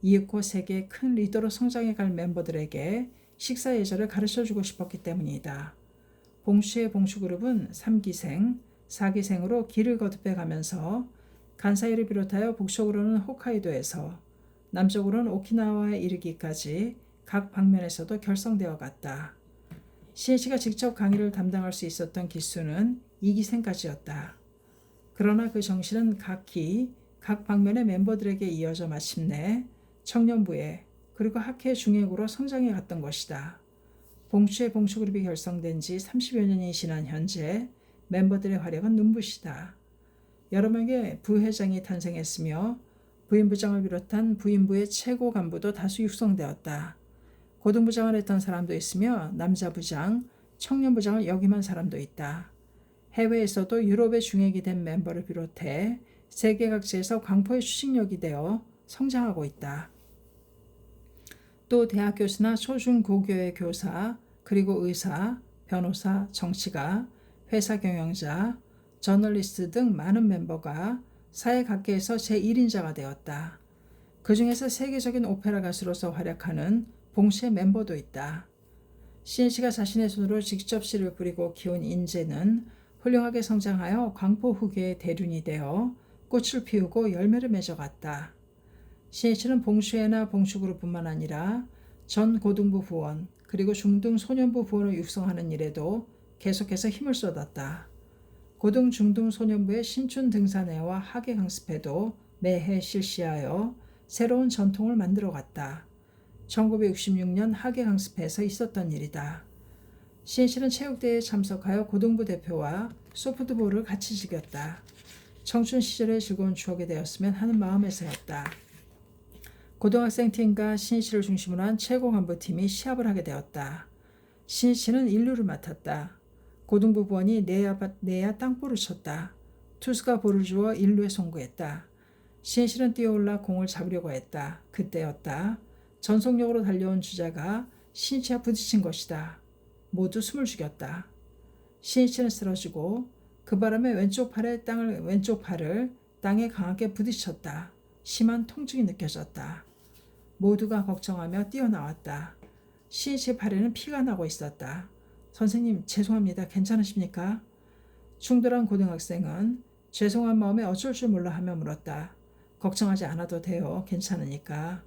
이윽고 세계의 큰 리더로 성장해갈 멤버들에게 식사 예절을 가르쳐주고 싶었기 때문이다. 봉추의 봉추그룹은 3기생, 4기생으로 길을 거듭해가면서 간사이를 비롯하여 북쪽으로는 홋카이도에서 남쪽으로는 오키나와에 이르기까지 각 방면에서도 결성되어 갔다. 시니치가 직접 강의를 담당할 수 있었던 기수는 2기생까지였다. 그러나 그 정신은 각 방면의 멤버들에게 이어져 마침내 청년부에 그리고 학회 중액으로 성장해 갔던 것이다. 봉추의 봉추그룹이 결성된 지 30여 년이 지난 현재 멤버들의 활약은 눈부시다. 여러 명의 부회장이 탄생했으며 부인부장을 비롯한 부인부의 최고 간부도 다수 육성되었다. 고등부장을 했던 사람도 있으며 남자부장, 청년부장을 역임한 사람도 있다. 해외에서도 유럽의 중액이 된 멤버를 비롯해 세계 각지에서 광포의 추진력이 되어 성장하고 있다. 또 대학 교수나 초중고교의 교사, 그리고 의사, 변호사, 정치가, 회사 경영자, 저널리스트 등 많은 멤버가 사회 각계에서 제1인자가 되었다. 그 중에서 세계적인 오페라 가수로서 활약하는 봉추의 멤버도 있다. 시니치가 자신의 손으로 직접 씨를 뿌리고 키운 인재는 훌륭하게 성장하여 광포 후계의 대륜이 되어 꽃을 피우고 열매를 맺어갔다. 시니치는 봉추회나 봉추그룹뿐만 아니라 전 고등부 부원 그리고 중등 소년부 부원을 육성하는 일에도 계속해서 힘을 쏟았다. 고등 중등 소년부의 신춘 등산회와 학예 강습회도 매해 실시하여 새로운 전통을 만들어갔다. 1966년 학예 강습회에서 있었던 일이다. 시니치는 체육대회에 참석하여 고등부 대표와 소프트볼을 같이 즐겼다. 청춘 시절의 즐거운 추억이 되었으면 하는 마음에서였다. 고등학생 팀과 시니치를 중심으로 한 최고 간부팀이 시합을 하게 되었다. 시니치는 1루를 맡았다. 고등부 부원이 내야 땅볼을 쳤다. 투수가 볼을 주어 1루에 송구했다. 시니치는 뛰어올라 공을 잡으려고 했다. 그때였다. 전속력으로 달려온 주자가 시니치와 부딪힌 것이다. 모두 숨을 죽였다. 시니치는 쓰러지고 그 바람에 왼쪽 팔을 땅에 강하게 부딪혔다. 심한 통증이 느껴졌다. 모두가 걱정하며 뛰어나왔다. 시니치의 팔에는 피가 나고 있었다. 선생님, 죄송합니다. 괜찮으십니까? 충돌한 고등학생은 죄송한 마음에 어쩔 줄 몰라 하며 물었다. 걱정하지 않아도 돼요. 괜찮으니까.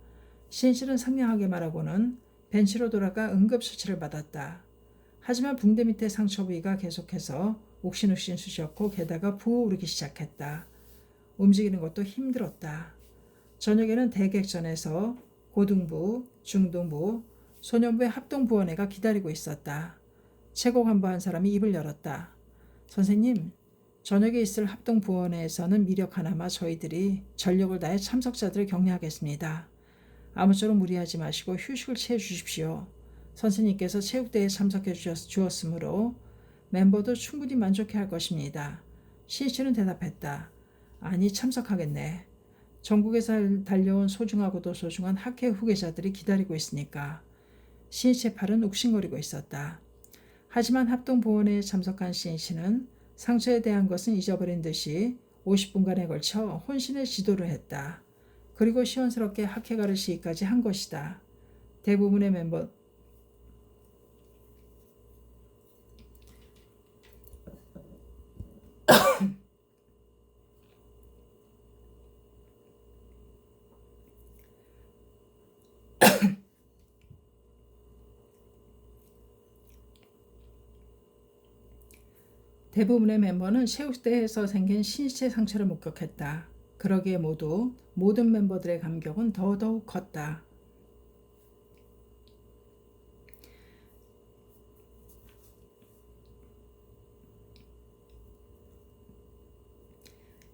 시니치는 상냥하게 말하고는 벤치로 돌아가 응급처치를 받았다. 하지만 붕대 밑의 상처 부위가 계속해서 옥신옥신 쑤셨고 게다가 부어오르기 시작했다. 움직이는 것도 힘들었다. 저녁에는 대객전에서 고등부, 중등부, 소년부의 합동부원회가 기다리고 있었다. 최고간부한 사람이 입을 열었다. 선생님, 저녁에 있을 합동부원회에서는 미력 하나마 저희들이 전력을 다해 참석자들을 격려하겠습니다. 아무쪼록 무리하지 마시고 휴식을 취해 주십시오. 선생님께서 체육대회에 참석해 주었으므로 멤버도 충분히 만족해할 것입니다. 신씨는 대답했다. 아니, 참석하겠네. 전국에서 달려온 소중하고도 소중한 학회 후계자들이 기다리고 있으니까. 신씨의 팔은 욱신거리고 있었다. 하지만 합동보원회에 참석한 신씨는 상처에 대한 것은 잊어버린 듯이 50분간에 걸쳐 혼신의 지도를 했다. 그리고 시원스럽게 학회가를 시기까지 한 것이다. 대부분의 멤버는 체육대회에서 생긴 신체 상처를 목격했다. 그러기에 모든 멤버들의 감격은 더더욱 컸다.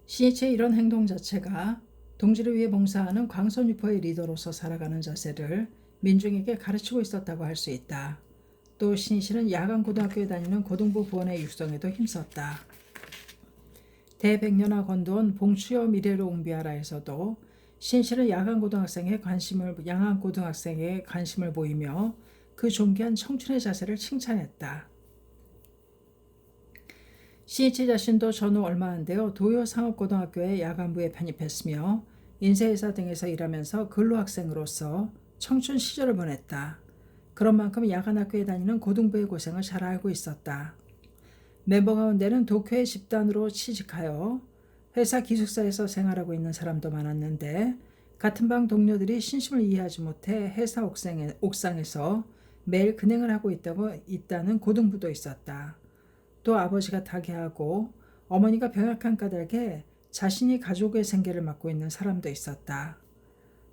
신이치의 이런 행동 자체가 동지를 위해 봉사하는 광선유포의 리더로서 살아가는 자세를 민중에게 가르치고 있었다고 할 수 있다. 또 신이치는 야간 고등학교에 다니는 고등부 부원의 육성에도 힘썼다. 대백년아 건도원 봉추여 미래를 옹비하라에서도 신이치는 야간 고등학생의 관심을 보이며 그 존귀한 청춘의 자세를 칭찬했다. 신이치 자신도 전후 얼마 안 되어 도요상업고등학교의 야간부에 편입했으며 인쇄회사 등에서 일하면서 근로학생으로서 청춘 시절을 보냈다. 그런 만큼 야간학교에 다니는 고등부의 고생을 잘 알고 있었다. 멤버 가운데는 도쿄의 집단으로 취직하여 회사 기숙사에서 생활하고 있는 사람도 많았는데 같은 방 동료들이 신심을 이해하지 못해 회사 옥상에서 매일 근행을 하고 있다는 고등부도 있었다. 또 아버지가 타계하고 어머니가 병약한 까닭에 자신이 가족의 생계를 맡고 있는 사람도 있었다.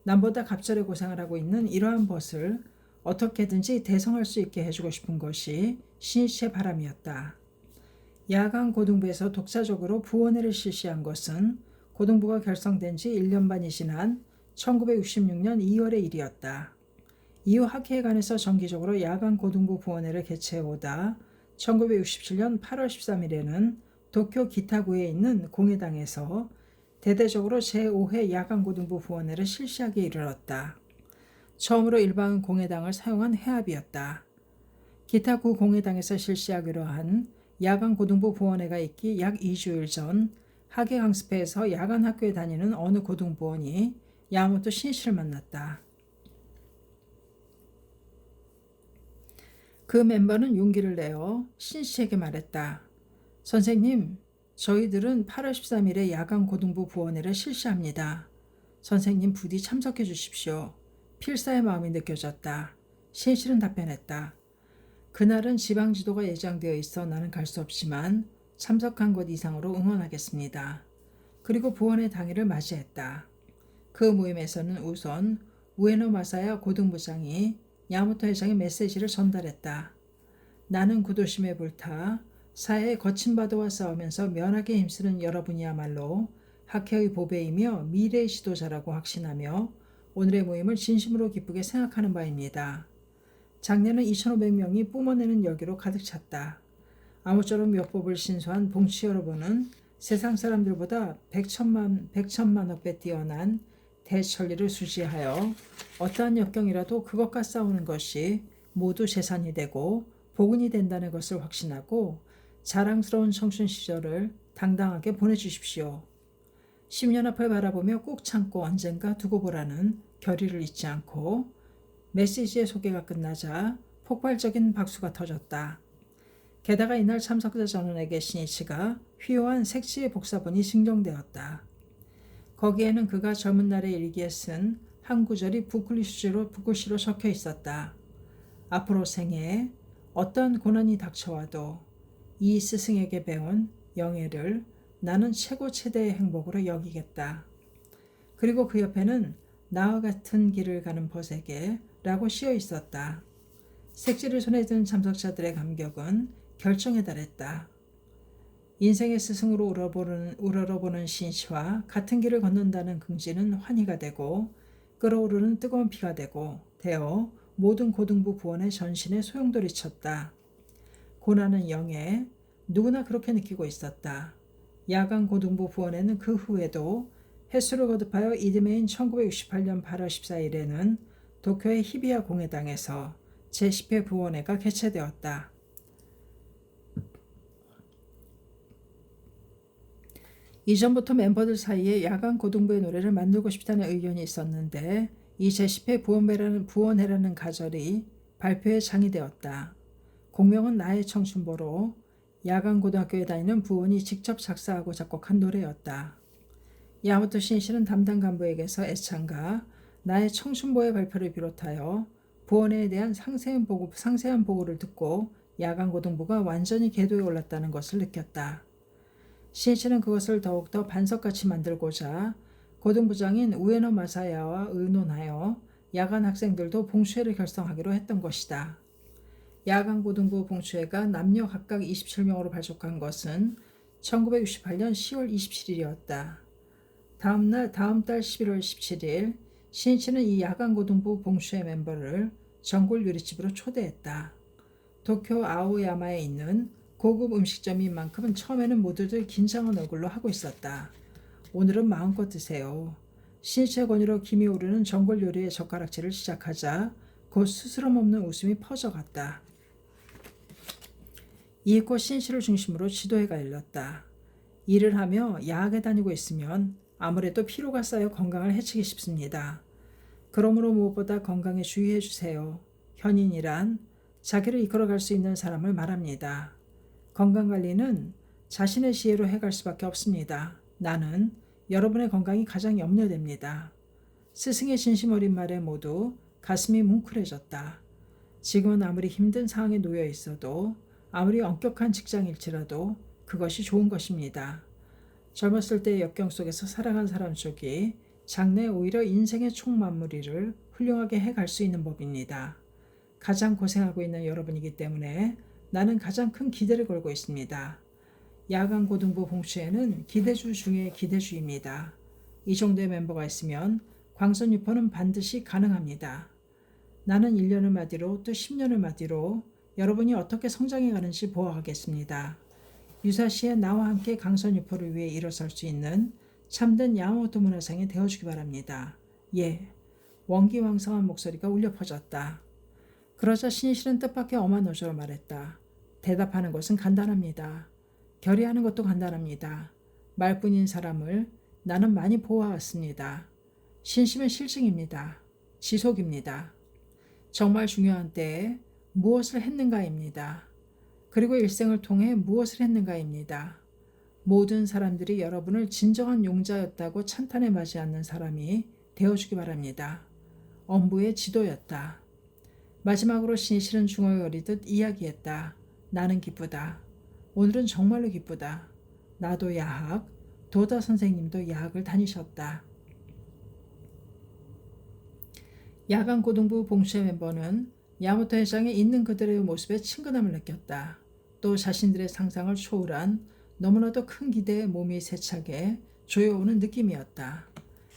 남보다 갑절에 고생을 하고 있는 이러한 벗을 어떻게든지 대성할 수 있게 해주고 싶은 것이 신이치의 바람이었다. 야간 고등부에서 독자적으로 부원회를 실시한 것은 고등부가 결성된 지 1년 반이 지난 1966년 2월의 일이었다. 이후 학회에 관해서 정기적으로 야간 고등부 부원회를 개최해오다 1967년 8월 13일에는 도쿄 기타구에 있는 공회당에서 대대적으로 제5회 야간고등부 부원회를 실시하게 이르렀다. 처음으로 일반 공회당을 사용한 회합이었다. 기타구 공회당에서 실시하기로 한 야간고등부 부원회가 있기 약 2주일 전 학예 강습회에서 야간학교에 다니는 어느 고등부원이 야마모토 신이치를 만났다. 그 멤버는 용기를 내어 신이치에게 말했다. 선생님, 저희들은 8월 13일에 야간 고등부 부원회를 실시합니다. 선생님 부디 참석해 주십시오. 필사의 마음이 느껴졌다. 신이치는 답변했다. 그날은 지방지도가 예정되어 있어 나는 갈 수 없지만 참석한 것 이상으로 응원하겠습니다. 그리고 부원회 당일을 맞이했다. 그 모임에서는 우선 우에노 마사야 고등부장이 야마모토 회장의 메시지를 전달했다. 나는 구도심에 불타 사회의 거친 바다와 싸우면서 면하게 힘쓰는 여러분이야말로 학회의 보배이며 미래의 지도자라고 확신하며 오늘의 모임을 진심으로 기쁘게 생각하는 바입니다. 작년은 2,500명이 뿜어내는 열기로 가득 찼다. 아무쪼록 묘법을 신수한 봉치 여러분은 세상 사람들보다 백천만억 배 뛰어난 대천리를 수지하여 어떠한 역경이라도 그것과 싸우는 것이 모두 재산이 되고 복운이 된다는 것을 확신하고 자랑스러운 청춘 시절을 당당하게 보내주십시오. 10년 앞을 바라보며 꾹 참고 언젠가 두고 보라는 결의를 잊지 않고 메시지의 소개가 끝나자 폭발적인 박수가 터졌다. 게다가 이날 참석자 전원에게 신이치가 휘호한 색지의 복사본이 증정되었다. 거기에는 그가 젊은 날의 일기에 쓴 한 구절이 붓글씨로 적혀 있었다. 앞으로 생애에 어떤 고난이 닥쳐와도 이 스승에게 배운 영예를 나는 최고 최대의 행복으로 여기겠다. 그리고 그 옆에는 나와 같은 길을 가는 벗에게 라고 쓰여 있었다. 색지를 손에 든 참석자들의 감격은 결정에 달했다. 인생의 스승으로 우러러보는 신씨와 같은 길을 걷는다는 긍지는 환희가 되고 끓어오르는 뜨거운 피가 되어 모든 고등부 부원의 전신에 소용돌이 쳤다. 고난은 영예, 누구나 그렇게 느끼고 있었다. 야간 고등부 부원에는 그 후에도 횟수를 거듭하여 이듬해인 1968년 8월 14일에는 도쿄의 히비야 공회당에서 제10회 부원회가 개최되었다. 이전부터 멤버들 사이에 야간 고등부의 노래를 만들고 싶다는 의견이 있었는데 이 제10회 부원회라는 가절이 발표의 장이 되었다. 공명은 나의 청춘보로 야간 고등학교에 다니는 부원이 직접 작사하고 작곡한 노래였다. 야마토 신씨는 담당 간부에게서 애창가 나의 청춘보의 발표를 비롯하여 부원회에 대한 상세한 보고를 듣고 야간 고등부가 완전히 궤도에 올랐다는 것을 느꼈다. 신씨는 그것을 더욱더 반석같이 만들고자 고등부장인 우에노 마사야와 의논하여 야간 학생들도 봉추회를 결성하기로 했던 것이다. 야간 고등부 봉추회가 남녀 각각 27명으로 발족한 것은 1968년 10월 27일이었다. 다음 달 11월 17일 신씨는 이 야간 고등부 봉추회 멤버를 전골 요리집으로 초대했다. 도쿄 아오야마에 있는 고급 음식점인 만큼 처음에는 모두들 긴장한 얼굴로 하고 있었다. 오늘은 마음껏 드세요. 신씨의 권유로 김이 오르는 전골 요리의 젓가락질을 시작하자 곧 스스럼 없는 웃음이 퍼져갔다. 이윽고 신씨를 중심으로 지도회가 열렸다. 일을 하며 야학에 다니고 있으면 아무래도 피로가 쌓여 건강을 해치기 쉽습니다. 그러므로 무엇보다 건강에 주의해 주세요. 현인이란 자기를 이끌어갈 수 있는 사람을 말합니다. 건강관리는 자신의 지혜로 해갈 수밖에 없습니다. 나는 여러분의 건강이 가장 염려됩니다. 스승의 진심 어린 말에 모두 가슴이 뭉클해졌다. 지금은 아무리 힘든 상황에 놓여 있어도 아무리 엄격한 직장일지라도 그것이 좋은 것입니다. 젊었을 때의 역경 속에서 살아간 사람 쪽이 장래에 오히려 인생의 총마무리를 훌륭하게 해갈 수 있는 법입니다. 가장 고생하고 있는 여러분이기 때문에 나는 가장 큰 기대를 걸고 있습니다. 야간 고등부 봉추회는 기대주 중에 기대주입니다. 이 정도의 멤버가 있으면 광선 유포는 반드시 가능합니다. 나는 1년을 마디로 또 10년을 마디로 여러분이 어떻게 성장해 가는지 보아하겠습니다. 유사시에 나와 함께 강선 유포를 위해 일어설 수 있는 참된 야마모토 문화상이 되어주기 바랍니다. 예, 원기왕성한 목소리가 울려 퍼졌다. 그러자 신실은 뜻밖의 엄한 어조로 말했다. 대답하는 것은 간단합니다. 결의하는 것도 간단합니다. 말뿐인 사람을 나는 많이 보아왔습니다. 신심은 실증입니다. 지속입니다. 정말 중요한 때에 무엇을 했는가입니다. 그리고 일생을 통해 무엇을 했는가입니다. 모든 사람들이 여러분을 진정한 용자였다고 찬탄에 맞지 않는 사람이 되어주기 바랍니다. 엄부의 지도였다. 마지막으로 신실은 중얼거리듯 이야기했다. 나는 기쁘다. 오늘은 정말로 기쁘다. 나도 야학, 도다 선생님도 야학을 다니셨다. 야간 고등부 봉추회 멤버는 야마토 회장의 있는 그들의 모습에 친근함을 느꼈다. 또 자신들의 상상을 초월한 너무나도 큰 기대에 몸이 세차게 조여오는 느낌이었다.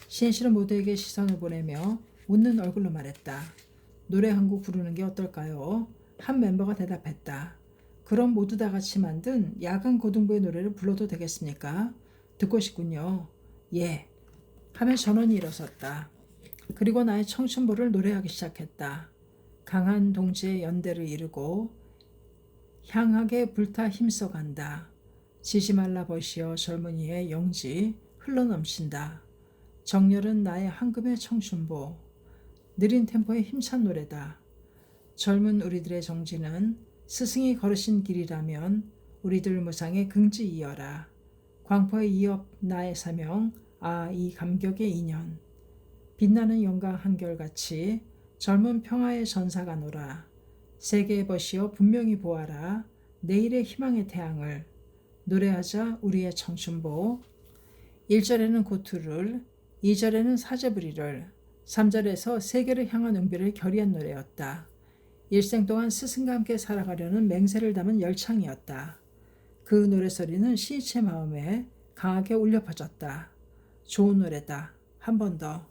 신실은 모두에게 시선을 보내며 웃는 얼굴로 말했다. 노래 한 곡 부르는 게 어떨까요? 한 멤버가 대답했다. 그럼 모두 다 같이 만든 야간 고등부의 노래를 불러도 되겠습니까? 듣고 싶군요. 예. 하며 전원이 일어섰다. 그리고 나의 청춘보를 노래하기 시작했다. 강한 동지의 연대를 이루고 향하게 불타 힘써간다. 지지 말라 버시어 젊은이의 영지 흘러넘친다. 정열은 나의 황금의 청춘보. 느린 템포의 힘찬 노래다. 젊은 우리들의 정지는 스승이 걸으신 길이라면 우리들 무상의 긍지 이어라. 광포의 이업 나의 사명, 이 감격의 인연. 빛나는 영광 한결같이 젊은 평화의 전사가 노라. 세계의 벗이여 분명히 보아라. 내일의 희망의 태양을 노래하자 우리의 청춘보. 1절에는 고투를, 2절에는 사제부리를, 3절에서 세계를 향한 은비를 결의한 노래였다. 일생 동안 스승과 함께 살아가려는 맹세를 담은 열창이었다. 그 노래소리는 시인의 마음에 강하게 울려 퍼졌다. 좋은 노래다. 한 번 더.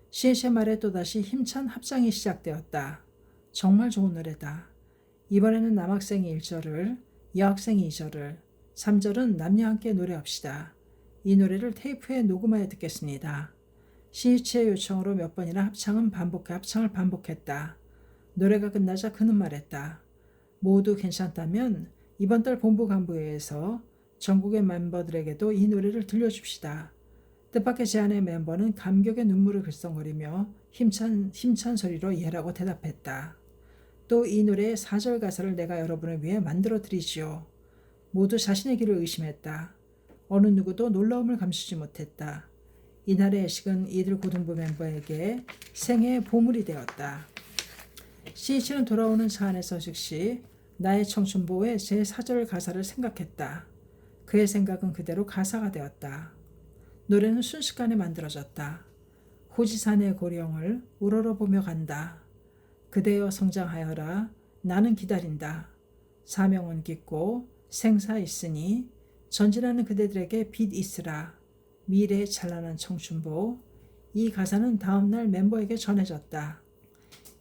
시인의 말에 또다시 힘찬 합장이 시작되었다. 정말 좋은 노래다. 이번에는 남학생이 1절을, 여학생이 2절을, 3절은 남녀 함께 노래합시다. 이 노래를 테이프에 녹음하여 듣겠습니다. 시인의 요청으로 몇 번이나 합창을 반복했다. 노래가 끝나자 그는 말했다. 모두 괜찮다면 이번 달 본부 간부회에서 전국의 멤버들에게도 이 노래를 들려줍시다. 뜻밖의 제안의 멤버는 감격의 눈물을 글썽거리며 힘찬 소리로 예라고 대답했다. 또 이 노래의 4절 가사를 내가 여러분을 위해 만들어 드리지요. 모두 자신의 귀를 의심했다. 어느 누구도 놀라움을 감추지 못했다. 이날의 예식은 이들 고등부 멤버에게 생애의 보물이 되었다. 시이치는 돌아오는 차 안에서 즉시 나의 청춘보의 제4절 가사를 생각했다. 그의 생각은 그대로 가사가 되었다. 노래는 순식간에 만들어졌다. 후지산의 고령을 우러러보며 간다. 그대여 성장하여라. 나는 기다린다. 사명은 깊고 생사 있으니 전진하는 그대들에게 빛 있으라. 미래의 찬란한 청춘보. 이 가사는 다음날 멤버에게 전해졌다.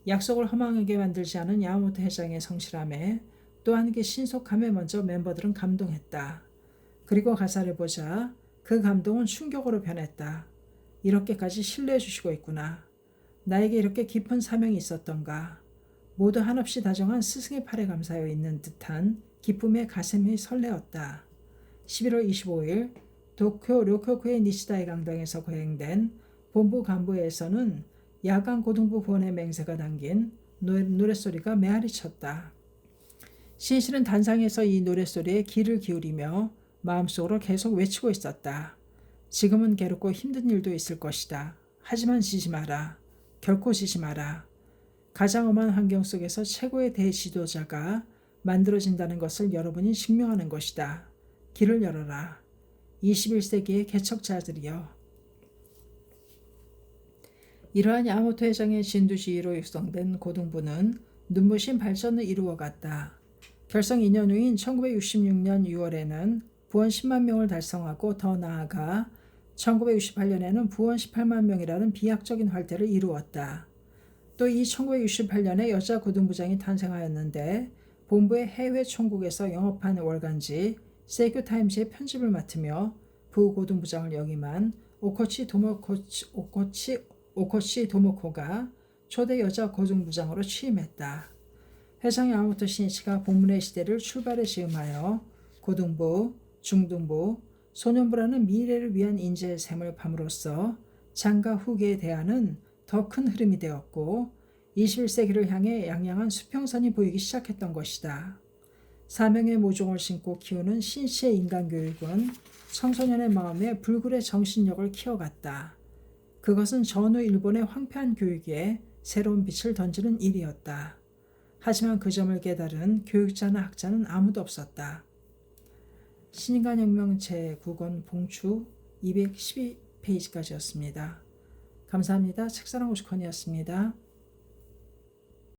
약속을 허망하게 만들지 않은 야마모토 회장의 성실함에 또한 그 신속함에 먼저 멤버들은 감동했다. 그리고 가사를 보자 그 감동은 충격으로 변했다. 이렇게까지 신뢰해 주시고 있구나. 나에게 이렇게 깊은 사명이 있었던가. 모두 한없이 다정한 스승의 팔에 감사하여 있는 듯한 기쁨의 가슴이 설레었다. 11월 25일 도쿄 료코쿠의 니시다이 강당에서 거행된 본부 간부회에서는 야간 고등부 부원의 맹세가 담긴 노랫소리가 메아리 쳤다. 시인실은 단상에서 이 노랫소리에 귀를 기울이며 마음속으로 계속 외치고 있었다. 지금은 괴롭고 힘든 일도 있을 것이다. 하지만 지지 마라. 결코 지지 마라. 가장 험한 환경 속에서 최고의 대지도자가 만들어진다는 것을 여러분이 증명하는 것이다. 길을 열어라. 21세기의 개척자들이여. 이러한 야마모토 회장의 진두지휘로 육성된 고등부는 눈부신 발전을 이루어갔다. 결성 2년 후인 1966년 6월에는 부원 10만 명을 달성하고 더 나아가 1968년에는 부원 18만 명이라는 비약적인 활태를 이루었다. 또 이 1968년에 여자 고등부장이 탄생하였는데 본부의 해외 총국에서 영업한 월간지 세이큐타임즈의 편집을 맡으며 부고등부장을 역임한 오코치 도모코가 초대 여자 고등부장으로 취임했다. 회장 야마모토 신이치가 본문의 시대를 출발에 즈음하여 고등부, 중등부, 소년부라는 미래를 위한 인재의 셈을 팜으로써 장과 후계에 대하는 더 큰 흐름이 되었고 21세기를 향해 양양한 수평선이 보이기 시작했던 것이다. 사명의 모종을 심고 키우는 신씨의 인간교육은 청소년의 마음에 불굴의 정신력을 키워갔다. 그것은 전후 일본의 황폐한 교육에 새로운 빛을 던지는 일이었다. 하지만 그 점을 깨달은 교육자나 학자는 아무도 없었다. 신인간혁명 제9권 봉추 212페이지까지였습니다. 감사합니다. 책사랑 50컨이었습니다.